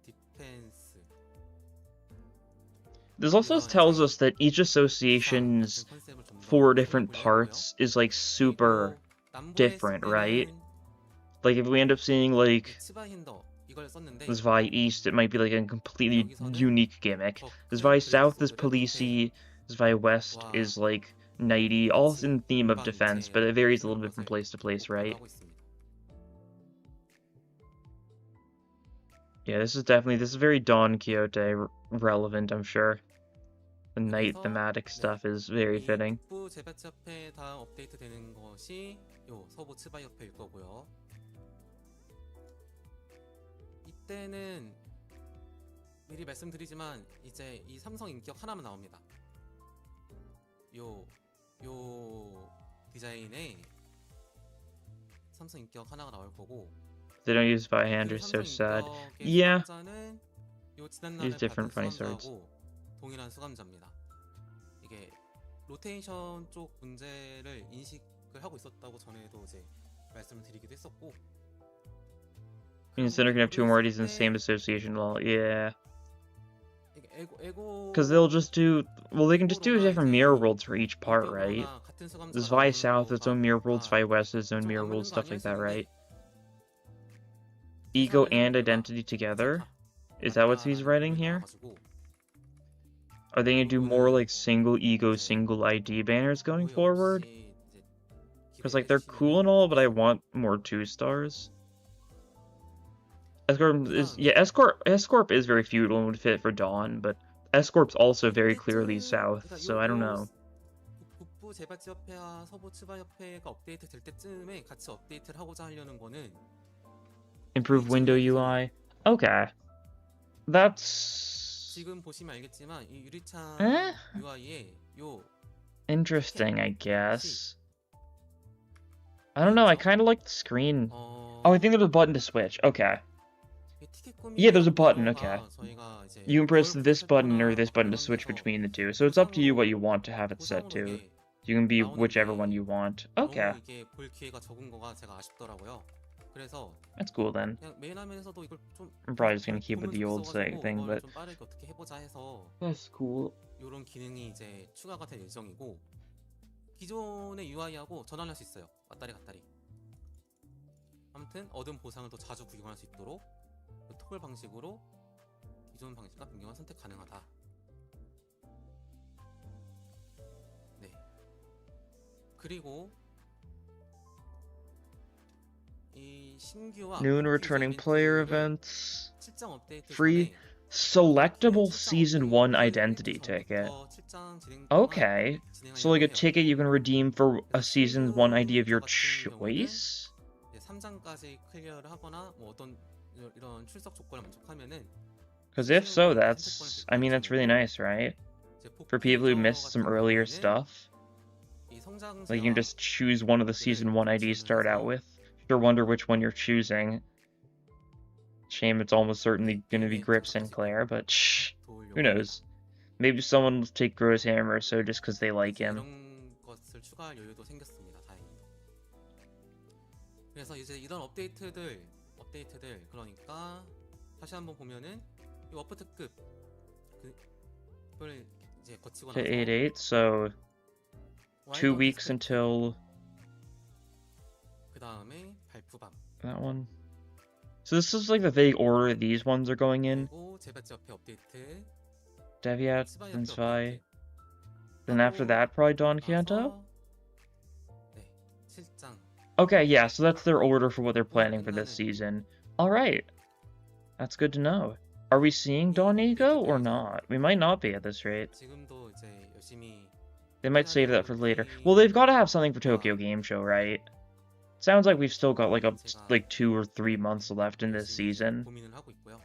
디펜스 This also tells us that each association's 4 different parts is like super different, right? Like if we end up seeing like Zwei East, it might be like a completely unique gimmick. Zwei South is policey, Zwei West is like knighty, all in theme of defense, but it varies a little bit from place to place, right? Yeah, this is very Don Quixote relevant, I'm sure. The knight thematic stuff is very fitting. 북부 재배치협회 다음 업데이트 되는 것이 요 서부 츠바협회일 거고요. 이때는 미리 말씀드리지만 이제 이 삼성 인격 하나만 나옵니다. 요 디자인에 삼성 인격 하나가 나올 거고 They don't use by hand, 그 are so 삼성 sad. 인격의 Yeah, 수감자는 요 use 지난날을 받은 different funny swords. 수감자하고 동일한 수감자입니다. 이게 로테이션 쪽 문제를 인식을 하고 있었다고 전에도 이제 말씀을 드리기도 했었고 Means 그런 they're gonna have two more IDs in the same 고려했을 association. Well, yeah. 때 에고 Because they'll just do... Well, they can just do 에고로나 different mirror 이제 worlds for each part, right? 인격으로나 같은 수감자가 Zwei 나오는 South, its own mirror world, 거가 Zwei West, its own 좀 mirror 안 world, 맞는 거 stuff 아니야 like that, right? 했었는데 Ego 계산을 and 해보니까 identity together? 괜찮다, Is that what he's 맞다라는 writing 답이 here? 나와가지고 Are they gonna do more 그거는 like single ego, 이제 single ID banners going 오해 forward? 없이 이제 Because 기대해 like they're cool 주시면은 and all, but I 좋겠습니다. want more 2-stars. Escorp is... 그다음에 Yeah, Escorp is very feudal and would fit for Dawn, but Escorp's also very clearly south, 그러니까 so I don't know. 북부 재발찌 협회와 서부 치바 협회가 업데이트 될 때쯤에 같이 업데이트를 하고자 하려는 거는 Improve window UI? Okay. That's... 지금 보시면 알겠지만 이 유리창 Eh? UI에 요 Interesting, I guess. I don't know, I kind of like the screen. Oh, I think there's a button to switch. Okay. Yeah, there's a button, okay. You can press this button or this button to switch between the two, so it's up to you what you want to have it set to. You can be whichever one you want. Okay. 이게 볼 기회가 적은 거가 제가 아쉽더라고요. 그래서 That's cool then. 그냥 메인 화면에서도 이걸 좀 I'm probably just gonna keep with the old 보면 thing, 이거를 but... 좀 빠르게 어떻게 해보자 해서 That's cool. 이런 기능이 이제 추가가 될 예정이고 기존의 UI하고 전환할 수 있어요. 왔다리 갔다리. 아무튼 얻은 보상을 더 자주 구경할 수 있도록 토글 방식으로 기존 방식과 변경을 선택 가능하다. 네. 그리고 이 신규와 New and returning player 이벤트를 events. 출장 업데이트 Free 전에 selectable season 1 identity ticket. Okay. So like a ticket you can redeem for a season 1 ID of your choice? 3장까지 클리어를 하거나 뭐 어떤 이런 출석 조건을 만족하면은 Because if so, that's... I mean, that's really nice, right? For people who missed some earlier stuff. Like, you can just choose one of the Season 1 IDs to start out with. Sure wonder which one you're choosing. Shame it's almost certainly gonna be Grip Sinclair, but shh, who knows? Maybe someone will take Gross Hammer or so just because they like him. 이런 것을 추가할 여유도 생겼습니다. 다행히. 그래서 이제 이런 업데이트들 그러니까 다시 한번 보면은 이 워프 특급 그걸 이제 거치고 To 나서 8-8, so 2 weeks until 그 다음에 발푸밤 that one. So this is like the vague order these ones are going in. 그리고 재배치 협회 업데이트 Devyat 치바 and 협회 Zwei. 업데이트 Then after that, probably Don Canto? 나서 네 실장 Okay, yeah, so that's their order for what they're planning for this season. Alright. That's good to know. Are we seeing Don E.G.O or not? We might not be at this rate. 지금도 이제 열심히 They might save that for later. Well, they've got to have something for Tokyo Game Show, right? Sounds like we've still got like 2 or 3 months left in this season. 고민을 하고 있고요.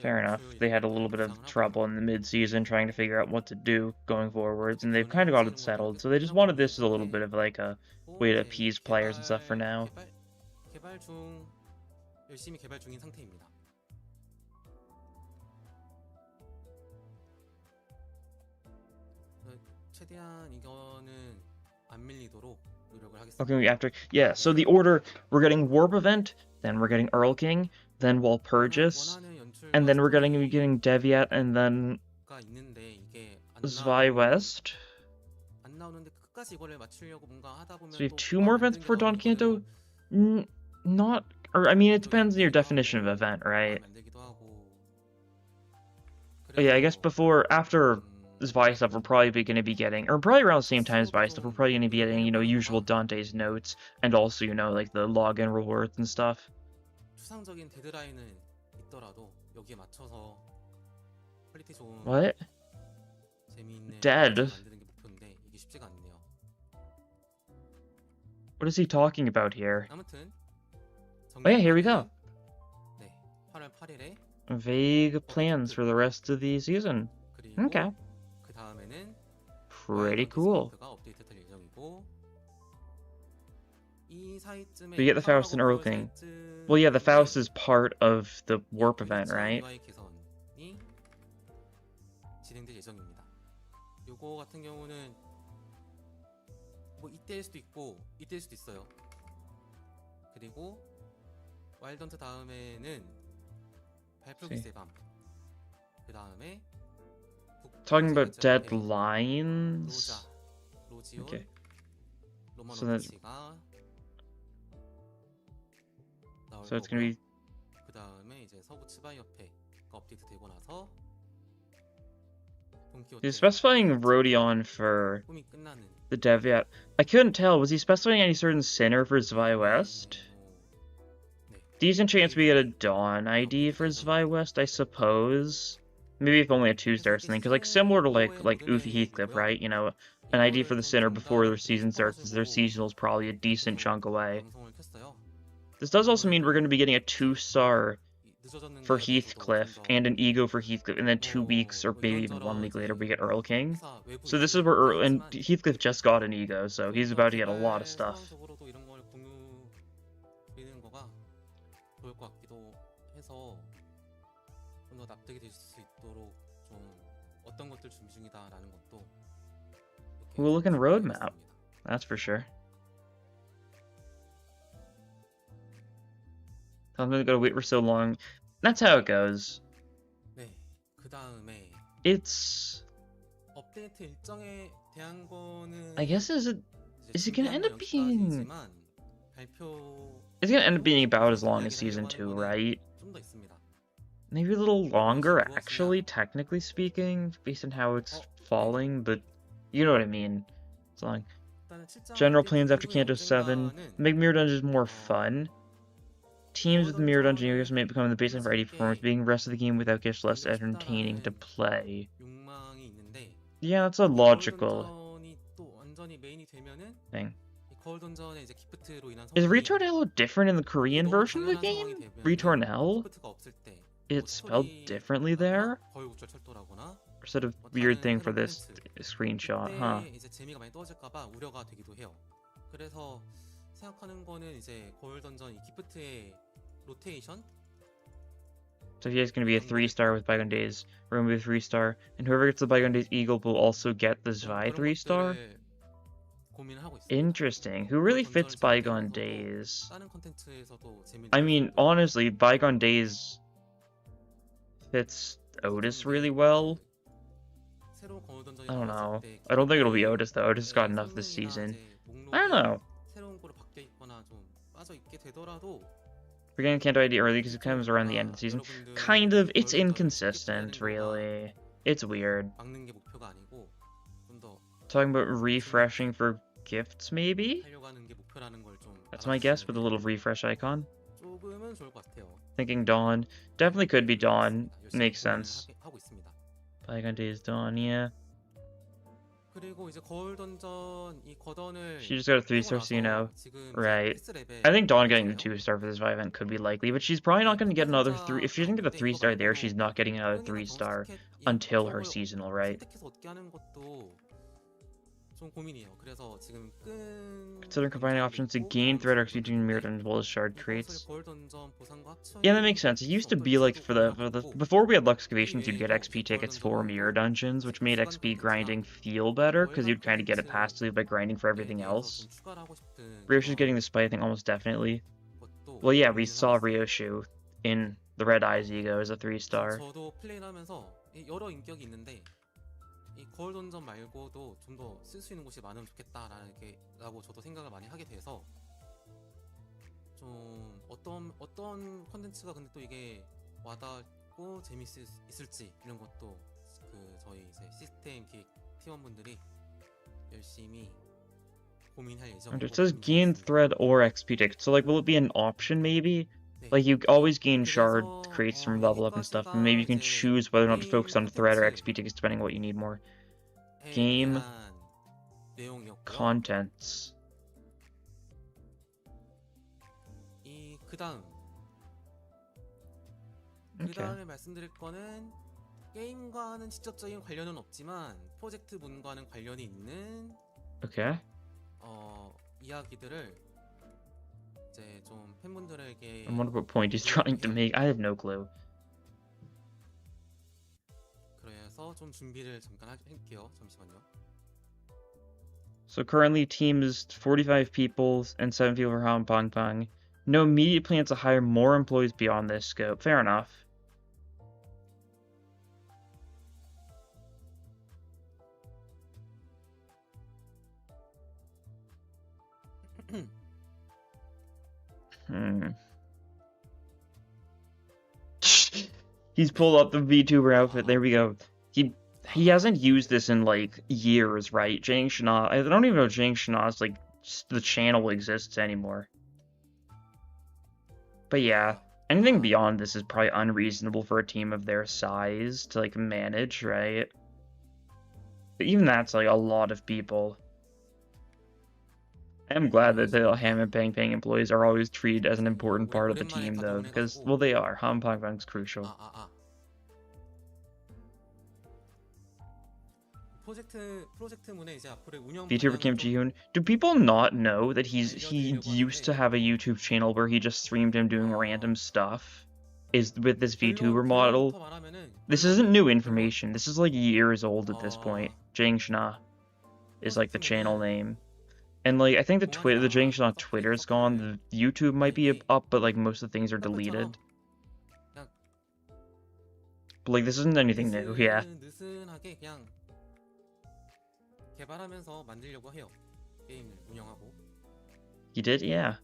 Fair enough. They had a little bit of trouble in the mid-season trying to figure out what to do going forwards, and they've kind of got it settled, so they just wanted this as a little bit of like a way to appease players and stuff for now. 개발 중 열심히 개발 중인 상태입니다. 최대한 이거는 안 밀리도록 노력을 하겠습니다. Okay, after... Yeah, so the order, we're getting Warp Event, then we're getting Earl King, then Walpurgis, and then we're getting Devyat, and then Zwei West. So we have 2 more events before Don Canto? Not... Or, I mean, it depends on your definition of event, right? But yeah, I guess after Zwei stuff, we're probably going to be getting, or probably around the same time as Zwei stuff, we're probably going to be getting, you know, usual Dante's notes, and also, you know, like the login rewards and stuff. 추상적인 데드라인은 있더라도 여기에 맞춰서 퀄리티 좋은 What? 재미있는 Dead? 만드는 게 목표인데 이게 쉽지가 않네요. What is he talking about here? 아무튼 Oh yeah, here we go. 네, 8월 8일에 Vague plans for the rest of the season. 그리고 Okay. 그 다음에는 Pretty cool. 업데이트 될 예정이고 이 사이쯤에 We get the Faust and 8월하고 Earl 9월 King. 사이쯤 Well, yeah, the Faust is part of the warp event, 일정 right? UI 개선이 진행될 예정입니다. 요거 같은 경우는 뭐 이때일 수도 있고 이때일 수도 있어요. 그리고 와일던트 다음에는 발풀기스의 밤. 그 다음에 Talking about 로자, deadlines. 로지온, Okay. 로마노비치가 나올 So it's 거고요. gonna be. 그 다음에 이제 서부 츠바이협회가 업데이트되고 나서 He's specifying Rodion for the Devyat. I couldn't tell. Was he specifying any certain sinner for Zwei West? Decent chance we get a Dawn ID for Zwei West, I suppose. Maybe if only a 2-star or something, because like similar to like Ufi Heathcliff, right? You know, an ID for the sinner before their season starts, because their seasonal is probably a decent chunk away. This does also mean we're going to be getting a 2-star for Heathcliff and an E.G.O for Heathcliff, and then 2 weeks or maybe even 1 week later we get Earl King. So this is where Earl and Heathcliff just got an E.G.O, so he's about to get a lot of stuff. Cool looking roadmap, that's for sure. I'm gonna wait for so long. That's how it goes. It's. I guess is it gonna end up being? It's gonna end up being about as long as season 2, right? Maybe a little longer, actually, technically speaking, based on how it's falling, but you know what I mean. It's long. General plans after Canto VII make Mirror Dungeons more fun. Teams with the Mirror Dungeon Yu-Gi-Oh! May become the baseline for ID performance, being the rest of the game without gifts less entertaining to play. Yeah, that's a logical thing. Is Ritornello different in the Korean version of the game? Ritornell? It's spelled differently there? Or is that a weird thing for this screenshot, huh? So he is going to be a 3-star with Bygone Days, we're going to be a 3-star, and whoever gets the Bygone Days E.G.O will also get the Zwei 3-star? Interesting. Who really fits Bygone Days? I mean, honestly, Bygone Days fits Otis really well. I don't know. I don't think it'll be Otis, though. Otis has got enough this season. I don't know. We're getting Canto ID early because it comes around the end of the season. Kind of. It's inconsistent, really. It's weird. Talking about refreshing for gifts, maybe? That's my guess with a little refresh icon. Thinking Dawn. Definitely could be Dawn. Makes sense. Bygone Days Dawn, yeah. She just got a 3-star, so you know. Right. I think Dawn getting the 2-star for this event could be likely, but she's probably not going to get another 3. If she didn't get a 3-star there, she's not getting another 3-star until her seasonal, right? Considering combining options to gain threat XP between Mirror Dungeons as well as shard crates. Yeah, that makes sense. It used to be like for the before we had Lux Excavations, you'd get XP tickets for Mirror Dungeons, which made XP grinding feel better because you'd kind of get it passively by grinding for everything else. Ryoshu's getting the spite, I think, almost definitely. Well, yeah, we saw Ryoshu in the Red Eyes E.G.O as a 3-star. 이 거울 던전 말고도 좀 더 쓸 수 있는 곳이 많으면 좋겠다라고 저도 생각을 많이 하게 돼서 좀 어떤 컨텐츠가 근데 또 이게 와닿고 재밌을지 이런 것도 그 저희 이제 시스템 기획 팀원분들이 열심히 고민할 예정이고. It says gain thread or XP tickets. So like, will it be an option maybe? Like you always gain shard crates from level up and stuff, and maybe you can choose whether or not to focus on thread or XP tickets depending on what you need more. Game contents. 그 다음에 말씀드릴 거는 게임과는 직접적인 관련은 없지만 프로젝트문과는 관련이 있는 이야기들을 이제 좀 팬분들에게 I wonder what point he's trying to make. I have no clue. 그래서 좀 준비를 잠깐 할게요. 잠시만요. So currently team is 45 people and 7 people for Hong Pong Pong. No immediate plans to hire more employees beyond this scope. Fair enough. He's pulled up the VTuber outfit. There we go. He hasn't used this in like years, right? Jang Shana. I don't even know if Jang Shana's like the channel exists anymore. But yeah, anything beyond this is probably unreasonable for a team of their size to like manage, right? But even that's like a lot of people. I'm glad that the Ham and Pang Pang employees are always treated as an important part of the team, though, because, well, they are. Ham Pang Pang's crucial. VTuber Kim Ji-hoon. Do people not know that he used to have a YouTube channel where he just streamed him doing random stuff? Is with this VTuber model? This isn't new information. This is like years old at this point. Jang Shana is like the channel name. And like I think the Jang Shana Twitter is gone. The YouTube might be up, but like most of the things are deleted. But like this isn't anything new, yeah. He did, yeah.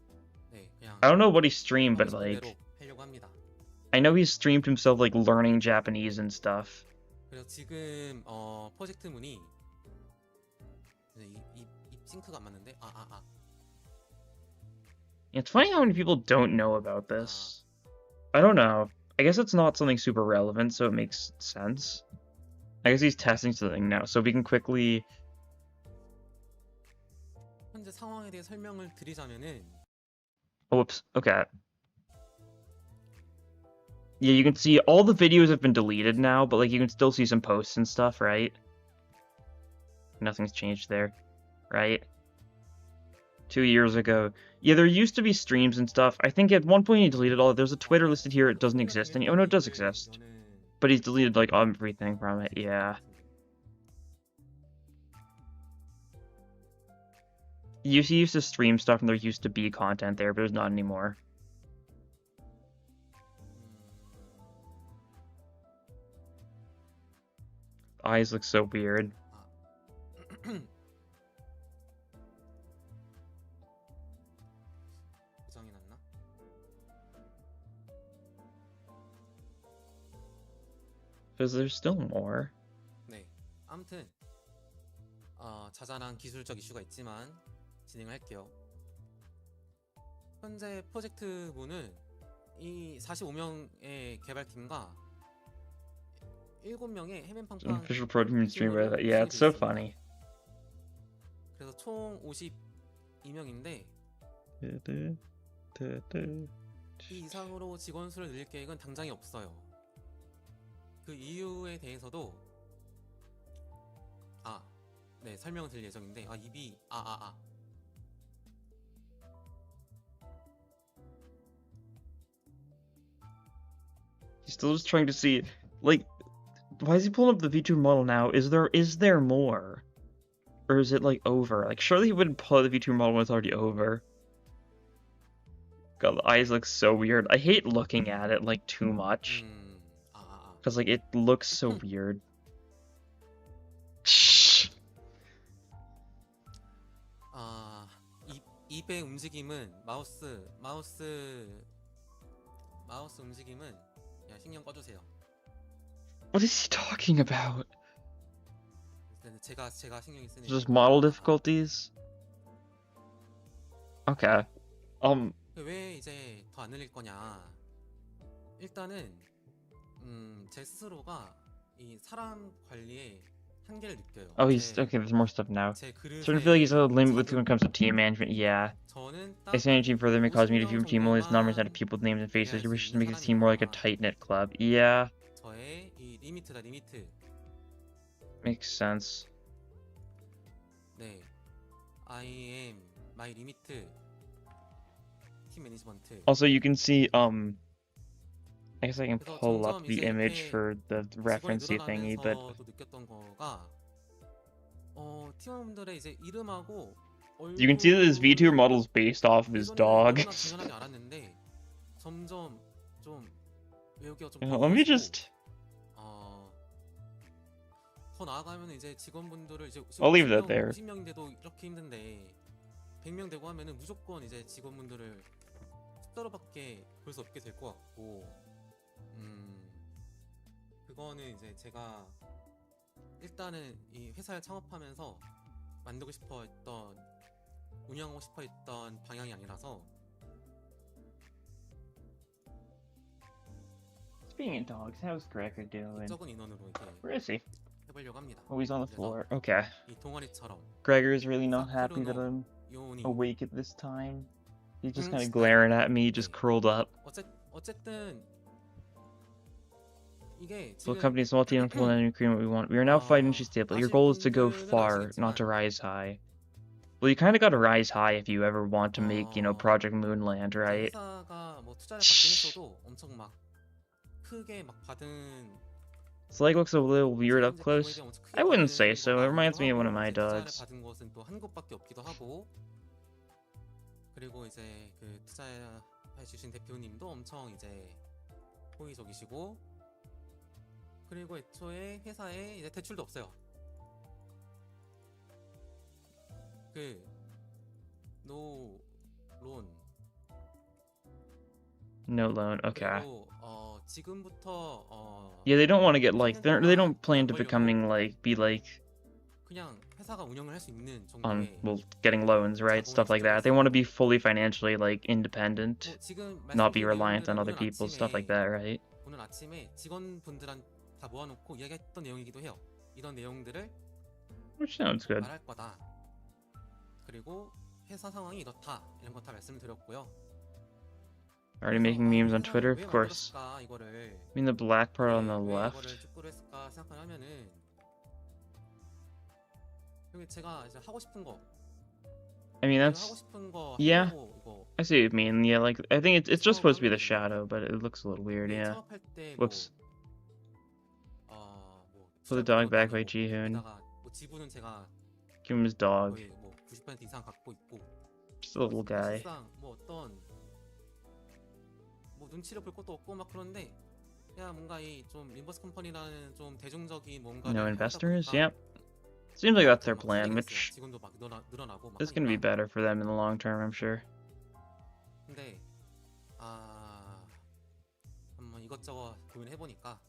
I don't know what he streamed, but like I know he streamed himself like learning Japanese and stuff. It's funny how many people don't know about this. I don't know. I guess it's not something super relevant, so it makes sense. I guess he's testing something now, so we can quickly... Whoops, okay. Yeah, you can see all the videos have been deleted now, but like you can still see some posts and stuff, right? Nothing's changed there, right? 2 years ago. Yeah, there used to be streams and stuff. I think at one point he deleted all. There's a Twitter listed here. It doesn't exist any. Oh no, it does exist. But he's deleted like everything from it. Yeah. He used to stream stuff, and there used to be content there, but there's not anymore. Eyes look so weird. Because there's still more. 네, 아무튼 자잘한 기술적 이슈가 있지만 진행할게요. 현재 프로젝트부는 이 45명의 개발팀과 7명의 해맨팡팡 official protein streamer. Yeah, it's so funny. 그래서 총 52명인데 이 이상으로 직원 수를 늘릴 계획은 당장에 없어요. 그 이유에 대해서도 네, 설명을 드릴 예정인데 입이 He's still just trying to see, like, why is he pulling up the VTuber model now? Is there more? Or is it, like, over? Like, surely he wouldn't pull up the VTuber model when it's already over. God, the eyes look so weird. I hate looking at it, like, too much. Because, like, it looks so weird. Shh. 입의 움직임은 마우스 움직임은 그냥 신경 꺼주세요. What is he talking about? 제가 신경이 쓰는. Just model difficulties? Okay. 왜 이제 더 안 늘릴 거냐? 일단은 제 스스로가 이 사람 관리에 한계를 느껴요. Oh, he's okay. There's more stuff now. Starting to feel like he's a limit when it comes to team management. Yeah. Expanding team further may cause me to view team only as numbers out of people's names and faces. He wishes to make his team more like a tight-knit club. Yeah. 저의 이 리미트다 리미트. Makes sense. 네. I am my limit. 팀 매니지먼트. Also, you can see, I guess I can 그래서 pull up 점점 the 이제 image 이렇게 for the 직원이 referencey thingy, but 늘어나면서도 느꼈던 거가 팀원들의 이제 이름하고 you can see that this VTuber 얼굴은 model is based off of his 예전에는 dog. 너무나 당연하게 알았는데 점점 좀 외우기가 좀 Let me 버거워지고 just... 더 나아가면 이제 직원분들을 이제 I'll leave that there. 50명인데도 이렇게 힘든데 100명 되고 하면은 무조건 이제 직원분들을 숫자로밖에 볼 수 없게 될 것 같고 그거는 이제 제가 일단은 이 회사를 창업하면서 만들고 싶어 했던 운영하고 싶어 했던 방향이 아니라서. Speaking of dogs, how's Gregor doing? 적은 인원으로 이렇게 Where is he? 해보려고 합니다. Oh, he's on the 그래서 floor. Okay. 이 동아리처럼 Gregor's really not happy that I'm 요원이 awake at this time. He's just kind of 스타일. glaring at me, just 네. curled up. 어쨌든 이게 So 지금 company small team and full and agreement we want. We are now financially stable. Your goal is to go 아실 far, 분들은 not to 아시겠지만 rise high. Well, you kind of got to rise high if you ever want to make, you know, Project Moonland, 이제 right? 회사가 뭐 투자를 받긴 했어도 엄청 막 크게 막 받은 This leg looks a little weird up 이제 그거에 close. 대한 엄청 크게 I wouldn't 받은 say so. It 거가 reminds me of 아니기도 one of 하고, my 이제 투자를 dogs. 받은 것은 또 한 곳밖에 없기도 하고, 그리고 이제 그 투자해 주신 대표님도 엄청 이제 호의적이시고, 그리고 애초에 회사에 이제 대출도 없어요. 그 no loan. No loan. Okay. 그리고 지금부터 Yeah, they don't want to get like 3년 they 동안 don't plan to 벌려고 becoming like be like 그냥 회사가 운영을 할 수 있는 on 정도의 well getting loans, right? Stuff like that. They want to be fully financially like independent, 뭐 지금 not be 말씀드린 reliant on 내용들은 other people, stuff like 아침에 that, right? 오늘 아침에 직원분들한 다 모아놓고 이야기했던 내용이기도 해요. 이런 내용들을 Which sounds good. 말할 거다. 그리고 회사 상황이 이렇다. 이런 거 다 말씀드렸고요. Already making memes on Twitter, of course. 이거를 I mean the black part on the 왜 left. 이거를 축구를 했을까 생각하면은 여기 제가 이제 하고 싶은 거. I mean 하고 that's 싶은 거 yeah. 하고 이거 I see what you mean. Yeah, like I think it's just supposed to be the shadow, but it looks a little weird. Yeah. 창업할 때 Whoops. 뭐 Put the dog back by Jihoon. 게다가 뭐 지분은 제가 Give him his dog. 거의 뭐 90% 이상 갖고 있고 Just a little guy. 사실상 뭐 어떤 뭐 눈치를 볼 것도 없고 막 그런데 그냥 뭔가 이 좀 림버스 컴퍼니라는 좀 대중적인 뭔가를 No 하다 investors. 보니까 Yep. Seems like that's their 막 plan, 크게 which 됐어요. 직원도 막 늘어나고 막 is going to be 하니까. better for them in the long term, I'm sure. 근데 한번 이것저것 고민해 보니까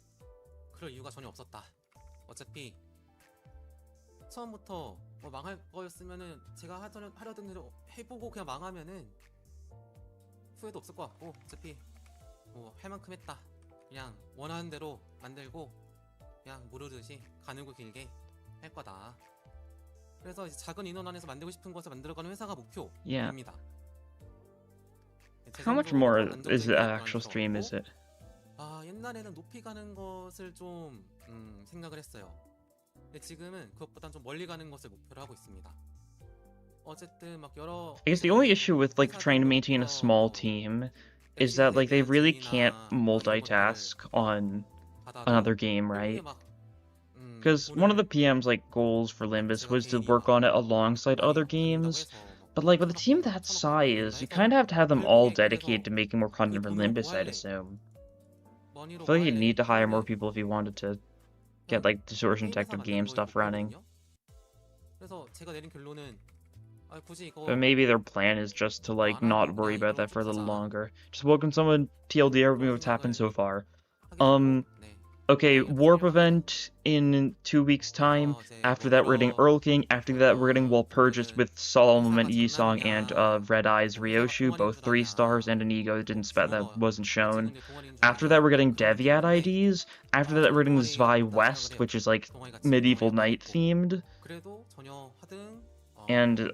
그럴 이유가 전혀 없었다. 어차피 처음부터 뭐 망할 거였으면은 제가 하려던 대로 해보고 그냥 망하면은 후회도 없을 것 같고 어차피 뭐 할 만큼 했다. 그냥 원하는 대로 만들고 그냥 모르듯이 가늘고 길게 할 거다. 그래서 이제 작은 인원 안에서 만들고 싶은 것을 만들어가는 회사가 Yeah. 목표입니다. How much more is the actual stream, is it? 옛날에는 높이 가는 것을 좀 생각을 했어요. 근데 지금은 그것보단 좀 멀리 가는 것을 목표로 하고 있습니다. 어쨌든 막 여러 I guess the only issue with like trying to maintain a small team is that like they really can't multitask on another game, right? Because one of the PM's like goals for Limbus was to work on it alongside other games, but like with a team that size, you kind of have to have them all dedicated to making more content for Limbus, I'd assume. I feel like you'd need to hire more people if you wanted to get like distortion detective game stuff running. 그래서 제가 내린 결론은 굳이 이거 But maybe their plan is just to like not worry about that for a little longer. Just welcome someone TLDR with what's happened so far. Okay, Warp event in 2 weeks' time. After that, we're getting Earl King. After that, we're getting Walpurgis with Solomon Yisong and Red Eyes Ryoshu, both 3 stars, and an E.G.O that wasn't shown. After that, we're getting Devyat IDs. After that, we're getting Zwei West, which is like medieval knight themed. And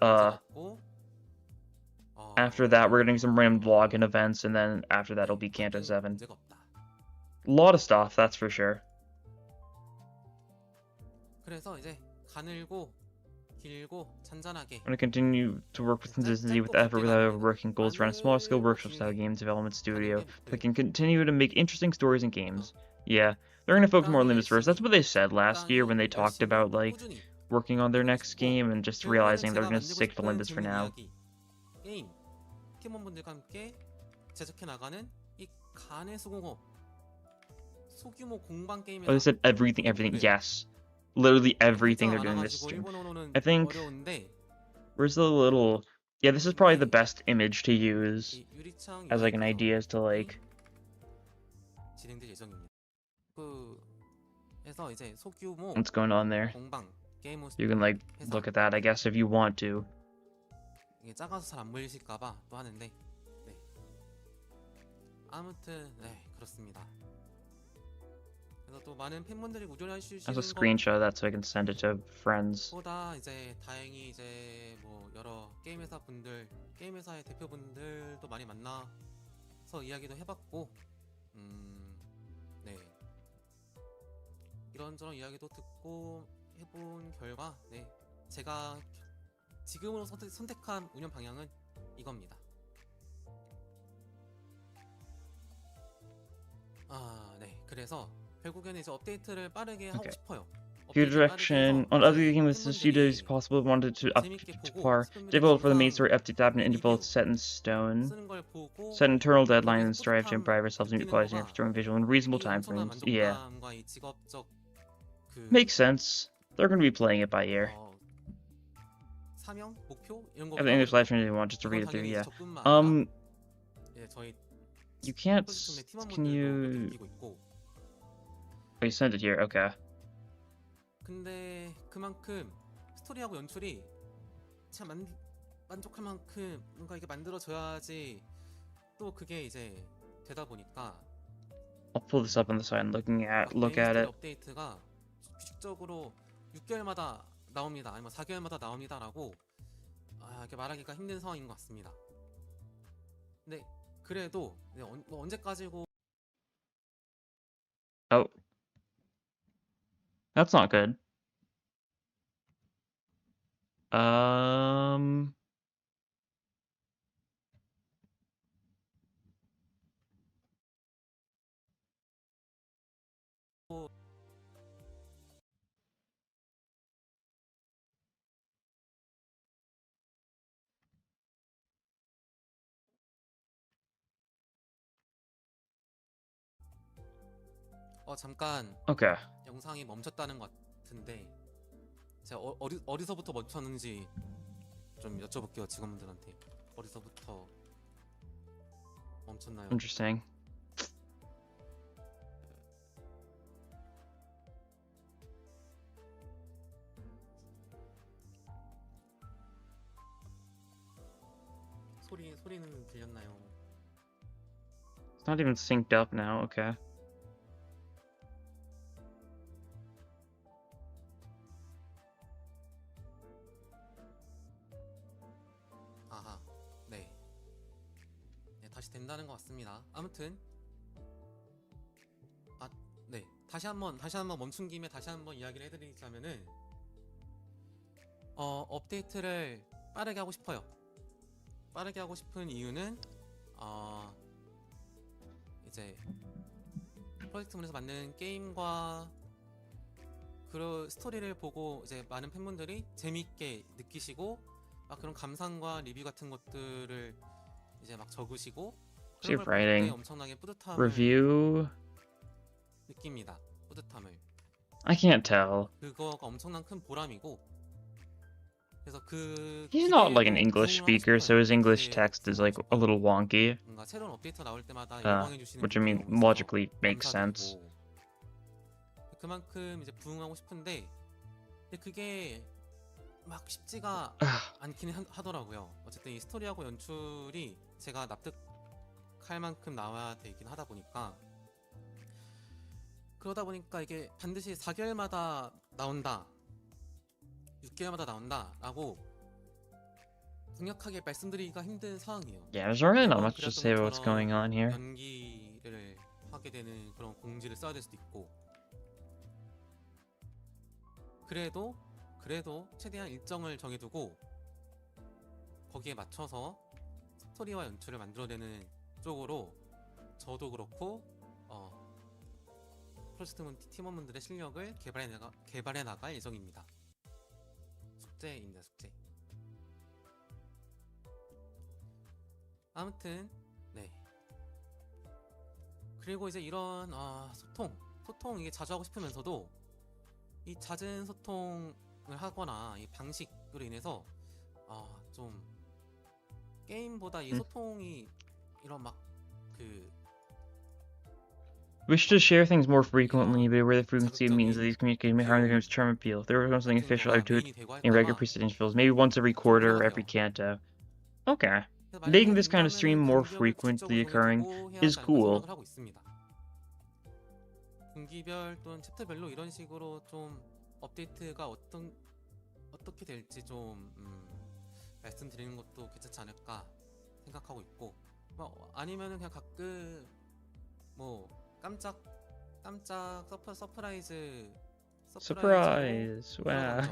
after that, we're getting some random login events, and then after that, it'll be Canto VII. A lot of stuff, that's for sure. 그래서 이제 가늘고 길고 잔잔하게 Want to continue to work with consistency with 짧고 effort 굵게 without 가는 overworking goals, run a small scale 많은 workshop style 길게 game development 가는 studio 게 목표예요. that can continue to make interesting stories and games. Yeah, they're gonna focus more on 적당히 Limbus first. That's 열심히 what they said last year when 적당히 they talked 열심히 about like 꾸준히 working on their 만들고 next 싶고 game and just 결국에는 realizing they're 제가 gonna 만들고 stick to 싶은 Limbus for 재밌는 now. 이야기 게임 팀원분들과 함께 제작해 나가는 이 간의 수공업 소규모 공방 게임 Oh, they 회사 said everything, 이게 everything. 목표예요. Yes, literally everything 한자가 they're doing this 많아가지고 stream. 일본어로는 I think 어려운데 where's the little? Yeah, this is probably the 근데 best image to use 이 유리창 as like an UI idea as to 구성이 like. 진행될 예정입니다. 그래서 이제 소규모 What's going on there? 공방 게임 You can like 회사 look at that, I guess, if you want to. 이게 작아서 잘 안 보이실까봐 또 하는데 네. 아무튼 네 그렇습니다. 그래서 또 많은 팬분들이 우려해 As a 주시는 screenshot of that so I can send it to friends. 것보다 이제 다행히 이제 뭐 여러 게임 회사 분들, 게임 회사의 대표분들도 많이 만나서 이야기도 해봤고, 네 이런저런 이야기도 듣고 해본 결과, 네 제가 지금으로 선택한 운영 방향은 이겁니다. 네 그래서 결국에는 이제 업데이트를 빠르게 하고 싶어요. Good direction. On other games, the studio is possible wanted to up to par. Develop for the main story, update tab, and interval set in stone. Set internal deadlines and strive to improve ourselves and meet quality and story visual in reasonable time frames. Yeah. Makes sense. They're going to be playing it by ear. 사명, 목표 이런 거 I have the English live stream if you want just to read it through, yeah. 예, 저희 You can't. 포지션의 Can you. 팀원분들도 느끼고 있고. Oh, you sent it here. Okay. 근데 그만큼 스토리하고 연출이 참 만족할 만큼 뭔가 이게 만들어져야지 또 그게 이제 되다 보니까 I'll pull this up on the side and look at it. 업데이트가 규칙적으로 6개월마다 나옵니다. 아니면 4개월마다 나옵니다라고 이렇게 말하기가 힘든 상황인 것 같습니다. 근데 그래도 뭐 언제까지고 Oh. That's not good. 잠깐 Okay. 영상이 멈췄다는 것 같은데 제가 어디서부터 멈췄는지 좀 여쭤볼게요. 직원분들한테 어디서부터 멈췄나요? Interesting. 소리는 들렸나요? It's not even synced up now. Okay. 아하, 네, 다시 된다는 것 같습니다. 아무튼 네, 다시 한번 멈춘 김에 다시 한번 이야기를 해드리자면은 업데이트를 빠르게 하고 싶어요. 빠르게 하고 싶은 이유는 이제 프로젝트문에서 만든 게임과 그 스토리를 보고 이제 많은 팬분들이 재밌게 느끼시고 막 그런 감상과 리뷰 같은 것들을 이제 막 적으시고 그런 걸 볼 때 엄청나게 뿌듯함을 Review. 느낍니다. 뿌듯함을. I can't tell. 그거가 엄청난 큰 보람이고 그래서 He's not like an English speaker, so his English text is like a little wonky. 뭔가 새로운 업데이트 나올 때마다 Which I mean logically makes sense. 그만큼 이제 부응하고 싶은데 근데 그게 막 쉽지가 않긴 하더라고요. 어쨌든 이 스토리하고 연출이 제가 납득할 만큼 나와야 되긴 하다 보니까 그러다 보니까 이게 반드시 4개월마다 나온다 6개월마다 나온다 라고 강력하게 말씀드리기가 힘든 상황이에요. Yeah, there's really not much to say about what's going on here. 연기를 하게 되는 그런 공지를 써야 될 수도 있고 그래도 그래도 최대한 일정을 정해두고 거기에 맞춰서 스토리와 연출을 만들어내는 쪽으로 저도 그렇고 프로젝트 팀원분들의 실력을 개발해 나갈 예정입니다. 숙제입니다, 숙제. 아무튼 네. 그리고 이제 이런 소통 이게 자주 하고 싶으면서도 이 잦은 소통을 하거나 이 방식으로 인해서 좀 게임보다 이 소통이 이런 Wish to share things more frequently, but where the frequency means that these communications may harm the game's charm appeal. If there were something official, I would do it in regular precedent intervals, maybe once every quarter or every canto. Okay. Making this kind of stream more frequently occurring is cool. 분기별 또는 챕터별로 이런 식으로 좀 업데이트가 어떻게 될지 좀 말씀드리는 것도 괜찮지 않을까 생각하고 있고, 아니면은 그냥 가끔 깜짝 서프라이즈 Wow.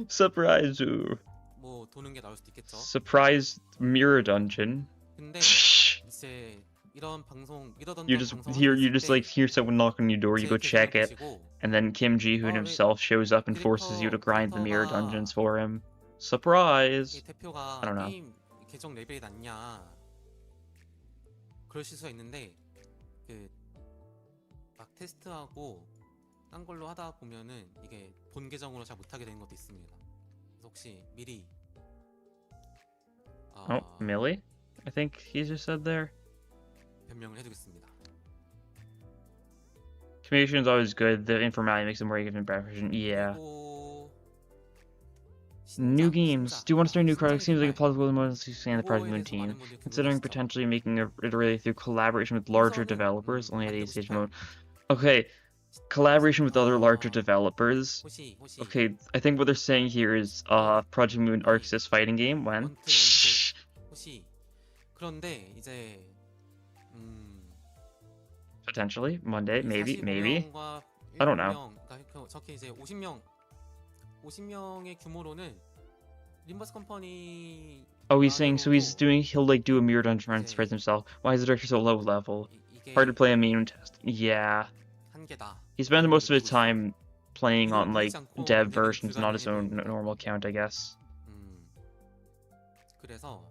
Surprise. 도는 게 나올 수도 있겠죠. Surprise mirror dungeon. 근데 이제 이런 방송 You just like hear someone knock on your door, you go check it, and then Kim Ji-hoon himself shows up and forces you to grind the mirror dungeons for him. Surprise. 대표가 I don't know. 게임 계정 레벨이 낮냐 그러실 수가 있는데 막 테스트하고 딴 걸로 하다 보면은 이게 본 계정으로 잘 못하게 되는 것도 있습니다. 그래서 혹시 미리 Millie? I think he just said there. 변명을 해두겠습니다. Communication is always good. The informality makes it more even better. Yeah. New games. Do you want to start a new project? Seems like a plausible amount to expand the Project Moon team. Considering potentially making it really through collaboration with larger developers, only at stage mode. Okay, collaboration with other larger developers. Okay, I think what they're saying here is Project Moon Arxis fighting game. When? 그런데 이제 Potentially Monday, maybe. I don't know. 저렇게 이제 50명의 규모로는 림버스 컴퍼니. Oh, he's saying so he'll like do a mirror dungeon run and spread himself. Why is the director so low level? Hard to play a main test. Yeah. He spends most of his time playing on like dev versions, not his own normal account, I guess. 그래서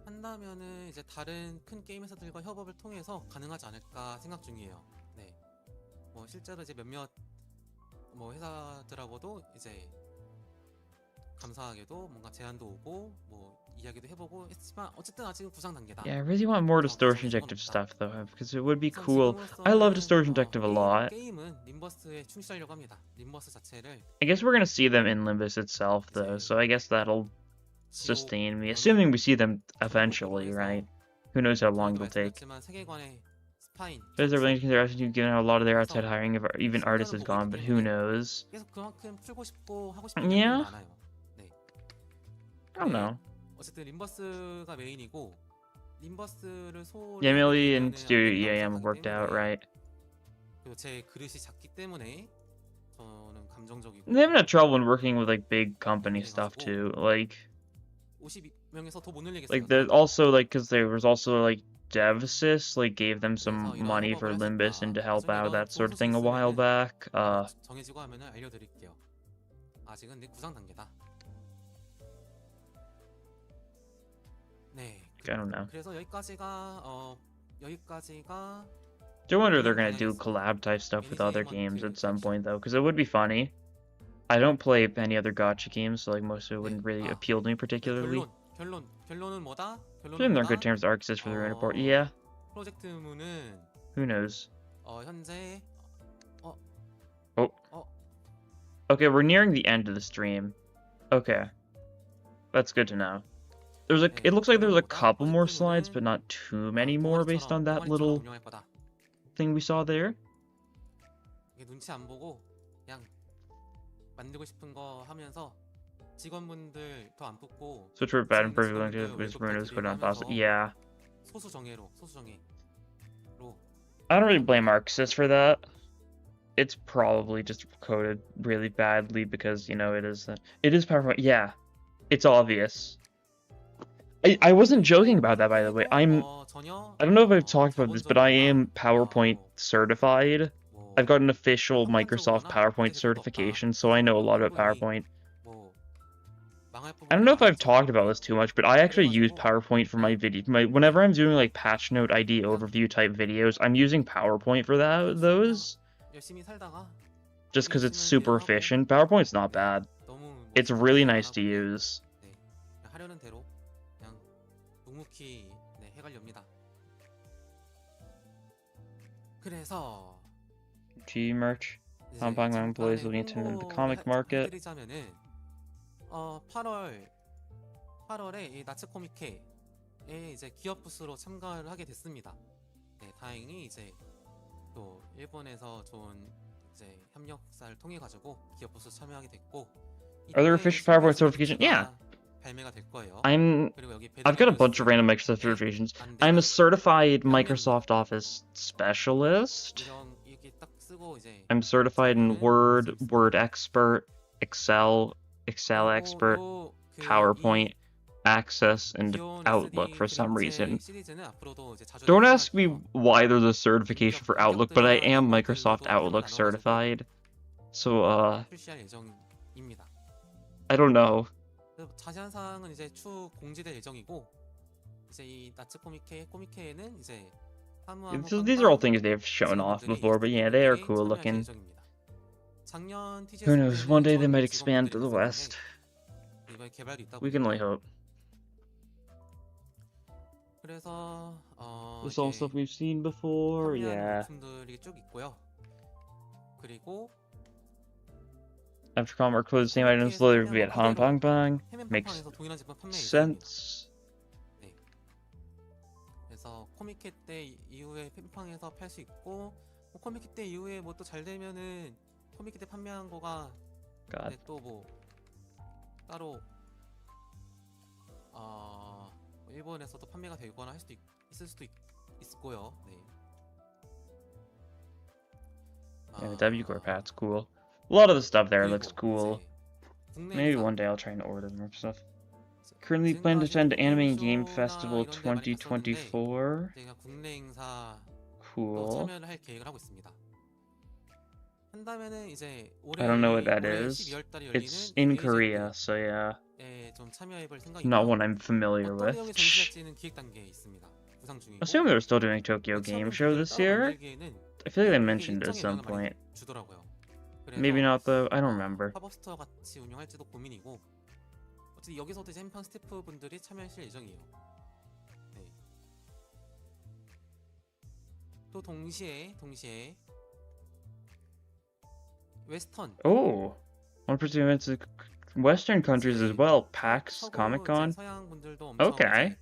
한다면은 이제 다른 큰 게임 회사들과 협업을 통해서 가능하지 않을까 생각 중이에요. 네. 실제로 이제 몇몇 회사들하고도 이제 감사하게도 뭔가 제안도 오고 이야기도 해보고 했지만 어쨌든 아직은 구상 단계다. Yeah, I really want more distortion objective stuff though, because it would be cool. I love distortion objective a lot. 게임은 림버스에 충실하려고 합니다. 림버스 자체를. I guess we're gonna see them in Limbus itself though, so I guess that'll sustain me, assuming we see them eventually, right? Who knows how long it'll take. There's a really consideration given how a lot of their outside hiring of even artists is gone, but who knows? Yeah? I don't know. 어쨌든 림버스가 메인이고 림버스를 Yeah, Millie and Studio EAM worked out, right? 그리고 제 그릇이 작기 때문에 저는 감정적이고. They haven't had trouble in working with like big company stuff too, like. 50명에서 더 못 늘리겠어요. Like there's also like because there was also like Devsys like gave them some money for Limbus and to help out that sort of thing a while back. 정해지고 하면은 알려드릴게요. 아직은 구상 단계다. 네. I don't know. 그래서 여기까지가 I wonder if they're gonna do collab type stuff with other games at some point though, because it would be funny. I don't play any other gacha games, so like most of it wouldn't really appeal to me particularly. 결론은 뭐다? They're in good terms with Arxis for the report. Yeah. 프로젝트 문은 Who knows? 현재 Okay, we're nearing the end of the stream. Okay. That's good to know. It looks like there's a couple more slides, but not too many more based on that little thing we saw there. 눈치 안 보고 그냥 만들고 싶은 거 하면서 직원분들 더 안 뽑고. Switch for bad and perfect with Bruno's put on pause. Yeah. 소수 정예로. I don't really blame Arxis for that. It's probably just coded really badly because, you know, it is PowerPoint. Yeah, it's obvious. I wasn't joking about that, by the way. I don't know if I've talked about this, but I am PowerPoint certified. I've got an official Microsoft PowerPoint certification, so I know a lot about PowerPoint. I don't know if I've talked about this too much, but I actually use PowerPoint for my video. Whenever I'm doing like patch note ID overview type videos, I'm using PowerPoint for those. Just because it's super efficient. PowerPoint's not bad. It's really nice to use. G merch. Hongkong employees will be attending the comic market. 8월에 이 나츠 코미케에 이제 기업 부스로 참가를 하게 됐습니다. 네, 다행히 이제 또 일본에서 좋은 이제 협력사를 통해 가지고 기업 부스 참여하게 됐고. Are there official PowerPoint certification? Yeah. 발매가 될 거예요. I've got a bunch of random Microsoft certifications. I'm a certified Microsoft Office specialist. I'm certified in Word, Word expert, Excel expert, PowerPoint, Access, and Outlook for some reason. Don't ask me why there's a certification for Outlook, but I am Microsoft Outlook certified. So, I don't know. 자세한 사항은 이제 추후 공지될 예정이고, 이제 이 나츠 코미케에는 이제 these are all things they've shown off before, but yeah, they are cool looking. Who knows, one day they might expand to the west. We can only hope. This all stuff we've seen before, yeah. After Commerce closed the same items delivered via Hong Kong Bang. Makes sense. 그래서 코미케 때 이후에 팬팡에서 팔 수 있고, 코미케 때 이후에 뭐 또 잘 되면은 코미케 때 판매한 거가 또 뭐 따로 일본에서도 판매가 되거나 할 수도 있을 수도 있고요. 네. Yeah, the W Corp hat's cool. A lot of the stuff there looks cool. Maybe one day I'll try and order more stuff. Currently plan to attend Anime Game Festival 2024. Cool. I don't know what that is. It's in Korea, so yeah. Not one I'm familiar with. I assume they're still doing Tokyo Game Show this year? I feel like they mentioned it at some point. Maybe not though, I don't remember. 여기서도 이제 햄팡 스태프분들이 참여하실 예정이에요. 네. 또 동시에 웨스턴. Oh, one person events in Western countries as well. PAX, Comic Con. Okay,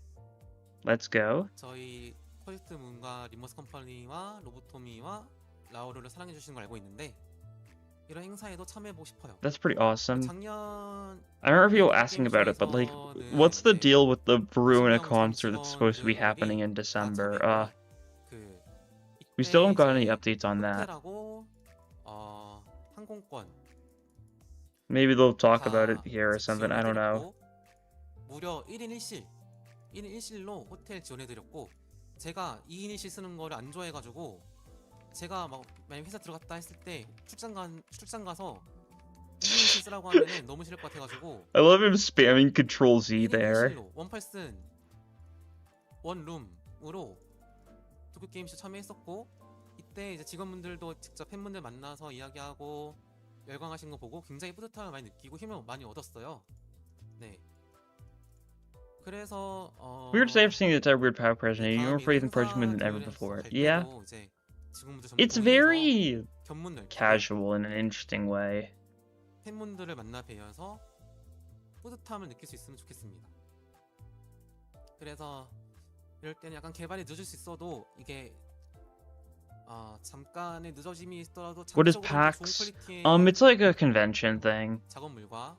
let's go. 저희 포스트 문과 림버스 컴퍼니와 로보토미와 라오르를 사랑해 주시는 걸 알고 있는데. 이런 행사에도 참여해보고 싶어요. That's pretty awesome. 작년 I remember people asking about it, but like, what's the deal with the Bruna concert that's supposed to be happening in December? We still haven't got any updates on that. Maybe they'll talk about it here or something, I don't know. 무려 1인 1실로 호텔 지원해드렸고, 제가 2인 1실 쓰는 거를 안 좋아해가지고 제가 막 만약 회사 들어갔다 했을 때 출장 가서 2인 1실 쓰라고 하면은 너무 싫을 것 같아가지고 I love him spamming Control Z there. 원펄슨 원룸으로 도쿄 게임쇼 참여했었고, 이때 이제 직원분들도 직접 팬분들 만나서 이야기하고 열광하신 거 보고 굉장히 뿌듯함을 많이 느끼고 힘을 많이 얻었어요. 네. 그래서 Weird to say after seeing the entire Weird Power presentation, you're more afraid than purging than ever before. Yeah. It's very casual in an interesting way. 팬분들을 만나 뵈어서 뿌듯함을 느낄 수 있으면 좋겠습니다. 그래서 이럴 때는 약간 개발이 늦을 수 있어도 이게 잠깐의 늦어짐이 있더라도 What is PAX? It's like a convention thing. 작업물과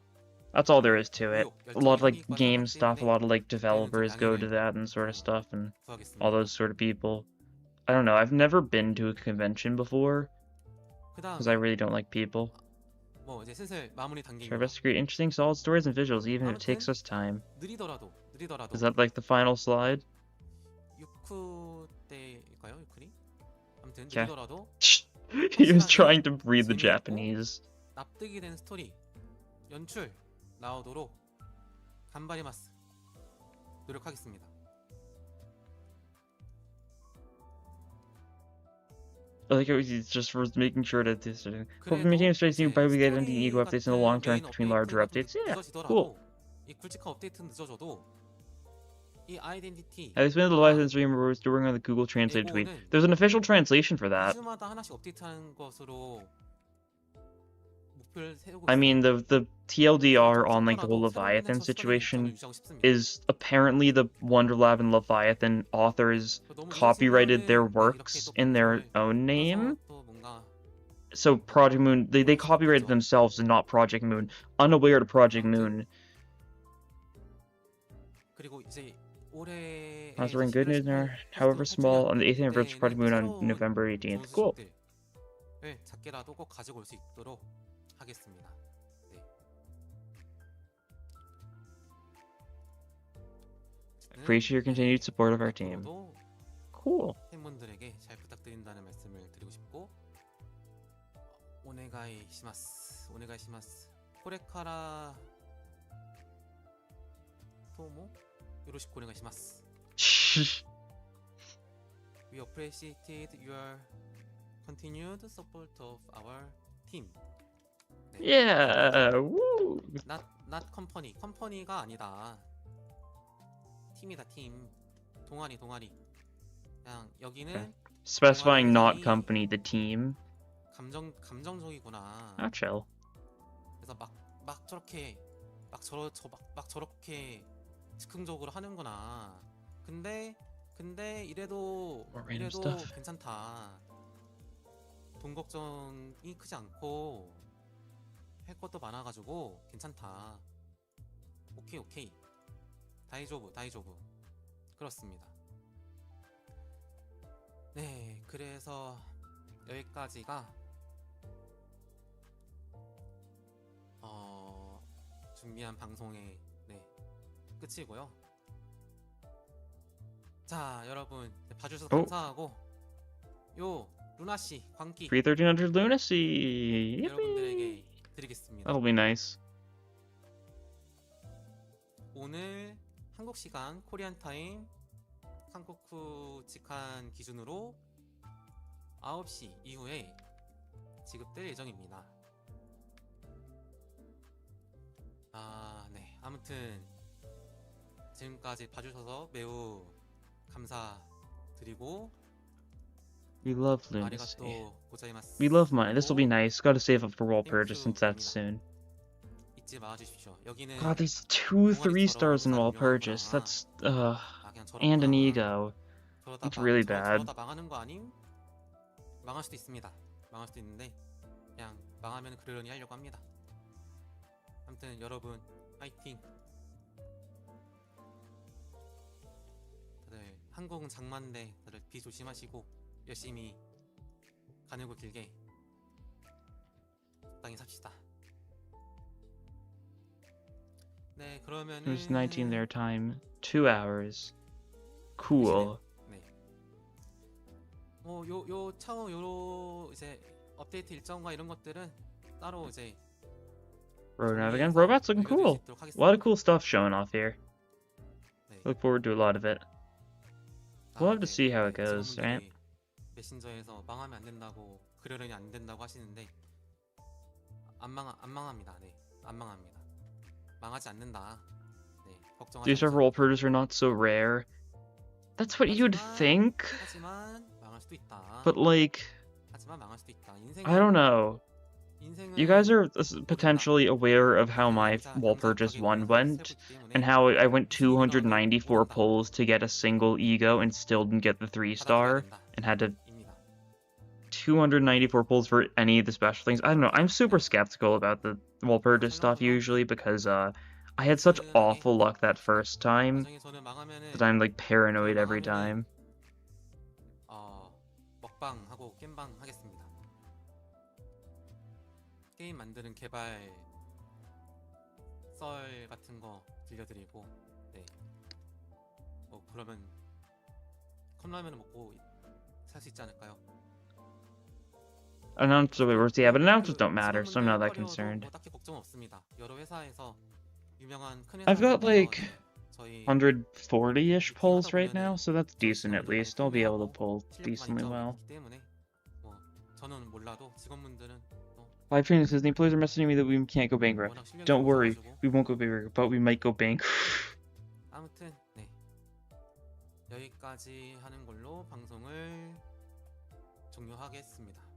That's all there is to it. A lot of like game stuff, a lot of like developers go to that and sort of stuff, and all those sort of people. I don't know, I've never been to a convention before. 그 because I 다음에 really don't like people. 뭐 이제 슬슬 마무리 Try 단계인 거죠. best to create interesting, solid stories and visuals, even if it takes 아무튼 us time. 느리더라도 Is that like the final slide? 6후 때일까요? 6후니? 아무튼 Okay. 느리더라도 He was 확실하게 trying to read the 재미있고 Japanese. 납득이 된 스토리, 연출 나오도록 간바리마스 노력하겠습니다. I like it was just for making sure that this. Hope 그래도 maintaining space new 이제 by we get into 스토리 E.G.O updates in the 같은 long term 메인 between larger 업데이트가 updates. Yeah, 늦어지더라도 cool. 이 굵직한 업데이트는 늦어져도 이 아이덴티티 At least when the live stream was doing on the Google Translate tweet, E.G.O는 there's an official translation for that. 2주마다 하나씩 업데이트하는 것으로 목표를 세우고 I mean, 있어요. the TLDR on like the whole 좋더라도 새로운 Leviathan 콘텐츠와 수단을 situation 저는 유지하고 싶습니다. is apparently the Wonderlab and Leviathan authors 너무 copyrighted their 이런 works 친구는 in their 이렇게 또 own name. 또 뭔가 So Project Moon, they copyrighted themselves and not Project Moon, unaware to Project Moon. 그리고 이제 올해 I was reading good news now, however small, on the 8th anniversary of Project Moon on November 18th. Cool. 을 작게라도 꼭 가지고 올 수 있도록 하겠습니다. 네. Appreciate your continued support of our team. 앞으로도 Cool. 팬분들에게 잘 부탁드린다는 말씀을 드리고 싶고, 오네가이 시마스. 코레카라 토모 요로시코 오네가이 시마스. We appreciated your continued support of our team. 네. Yeah. Woo. Not company. 컴퍼니가 아니다. 팀이다, 팀. 동아리. 그냥 여기는 Specifying not company, the team. 감정적이구나. Oh, chill. 그래서 막 저렇게 즉흥적으로 하는구나. 근데 이래도 괜찮다. 돈 걱정이 크지 않고 할 것도 많아가지고 괜찮다. 오케이. 다이조부. 그렇습니다. 네, 그래서 여기까지가 준비한 방송의 끝이고요. 자, 여러분 봐주셔서 감사하고 요 루나씨 광기 1300 Lunacy. 여러분들에게 드리겠습니다. That'll be nice. 오늘 한국 시간 코리안 타임 한국후 직한 기준으로 9시 이후에 지급될 예정입니다. 네. 아무튼 지금까지 봐주셔서 매우 감사드리고 We love Lunacy. 아리가또 고자이마스. We love money. This will be nice. Gotta save up for Walpurgis since that's soon. 잊지 마주십시오. 여기는 God, there's 2 3-stars in Walpurgis. That's and an E.G.O. It's really bad. 저러다 망하는 거 아님? 망할 수도 있습니다. 망할 수도 있는데 그냥 망하면 그러려니 하려고 합니다. 아무튼 여러분 파이팅. 다들 한국은 장마인데 다들 비 조심하시고 열심히 가늘고 길게 적당히 삽시다. 네, 그러면은 It was 19 their time. 2 hours. Cool. 네. 요 차후 요로 이제 업데이트 일정과 이런 것들은 따로 이제 Road nav again. Robots looking cool. A lot of cool stuff showing off here. 네. Look forward to a lot of it. We'll have to see how it goes, right? 메신저에서 망하면 안 된다고 그러려니 안 된다고 하시는데 안 망합니다. 네, 안 망합니다. 망하지 않는다. 네, 걱정하지 These are Walpurgis are not so rare. That's what you'd think. 하지만 망할 수도 있다. But like, 하지만 망할 수도 있다. I don't know. You guys are potentially aware of how my Walpurgis 1 went, and how I went 294 polls to get a single E.G.O and still didn't get the 3-star, and had to 294 polls for any of the special things. I don't know. I'm super skeptical about the Walpurgis stuff usually because I had such awful luck that first time that I'm like paranoid every time. 먹방하고 겜방 하겠습니다. 게임 만드는 개발 썰 같은 거 들려드리고, 네. 뭐 그러면 컵라면을 먹고 살 수 있지 않을까요? Announcers, yeah, 네, but announcers 그 don't matter, so I'm not 직원분들 that 커리어도 concerned. 뭐 딱히 걱정 없습니다. 여러 회사에서 유명한 큰 I've got 회사들에서 like 이제 저희 140-ish 미팅하다 pulls right now, 보면은 so that's 저희 decent at 직원분들 많이 least. I'll be able to 소개하고 pull 실력도 많이 decently 인정하고 well. 있기 때문에 뭐 저는 몰라도 직원분들은 Live training says the employees are messaging me that we can't go bankrupt. 워낙 실력이 Don't worry, 좋으셔가지고 we won't go bankrupt, but we might go bankrupt. 아무튼 네 여기까지 하는 걸로 방송을 종료하겠습니다.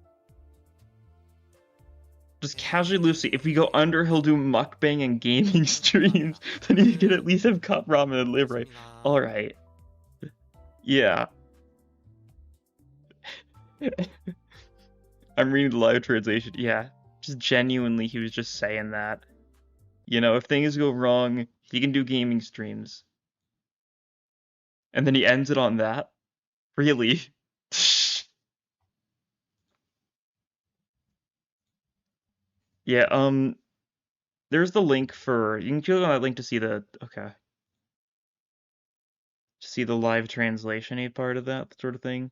Just casually loosely, if we go under, he'll do mukbang and gaming streams. Then he can at least have cup ramen and live right. Alright. Yeah. I'm reading the live translation. Yeah. Just genuinely, he was just saying that. You know, if things go wrong, he can do gaming streams. And then he ends it on that? Really? Yeah, there's the link for, you can click on that link to see the, okay. To see the live translation-y part of that sort of thing.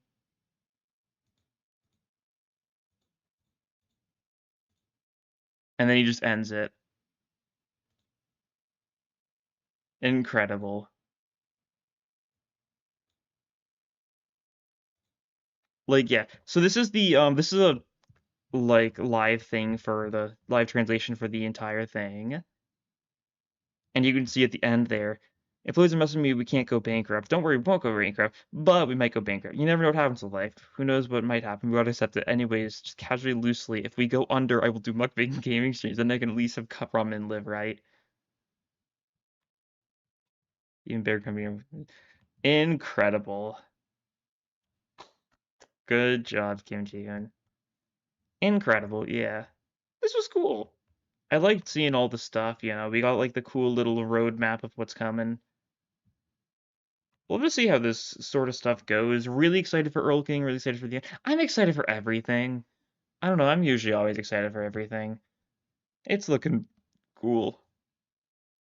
And then he just ends it. Incredible. Like, yeah. So this is the, this is a, like, live thing for the, live translation for the entire thing. And you can see at the end there, employees are messing with me, we can't go bankrupt. Don't worry, we won't go bankrupt, but we might go bankrupt. You never know what happens in life. Who knows what might happen? We gotta accept it. Anyways, just casually, loosely, if we go under, I will do mukbang gaming streams, then I can at least have cup ramen and live, right? Even better company. Incredible. Good job, Kim Ji-hyun. Incredible, yeah. This was cool. I liked seeing all the stuff, you know. We got like the cool little roadmap of what's coming. We'll just see how this sort of stuff goes. Really excited for Earl King, really excited for the end. I'm excited for everything. I don't know, I'm usually always excited for everything. It's looking cool.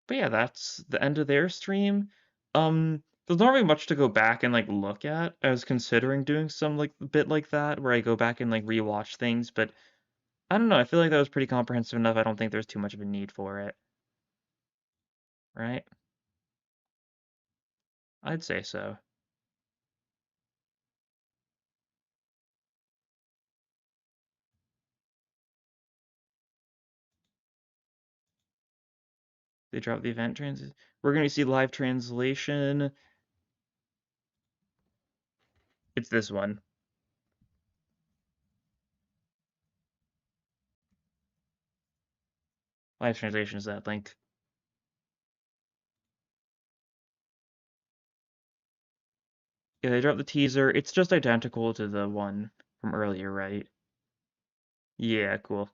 But yeah, that's the end of their stream. There's not really much to go back and like look at. I was considering doing some like bit like that where I go back and like rewatch things, but I don't know, I feel like that was pretty comprehensive enough. I don't think there's too much of a need for it. Right? I'd say so. They dropped the event We're gonna see live translation. It's this one. Live translation is that link. Yeah, they dropped the teaser. It's just identical to the one from earlier, right? Yeah, cool.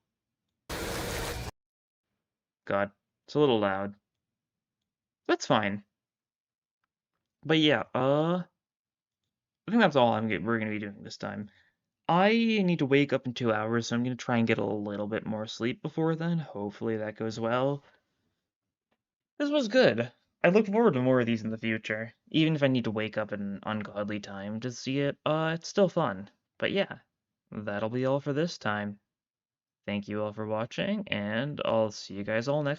God, it's a little loud. That's fine. But yeah, I think that's all we're gonna be doing this time. I need to wake up in 2 hours, so I'm gonna try and get a little bit more sleep before then. Hopefully that goes well. This was good. I look forward to more of these in the future. Even if I need to wake up at an ungodly time to see it, it's still fun. But yeah, that'll be all for this time. Thank you all for watching, and I'll see you guys all next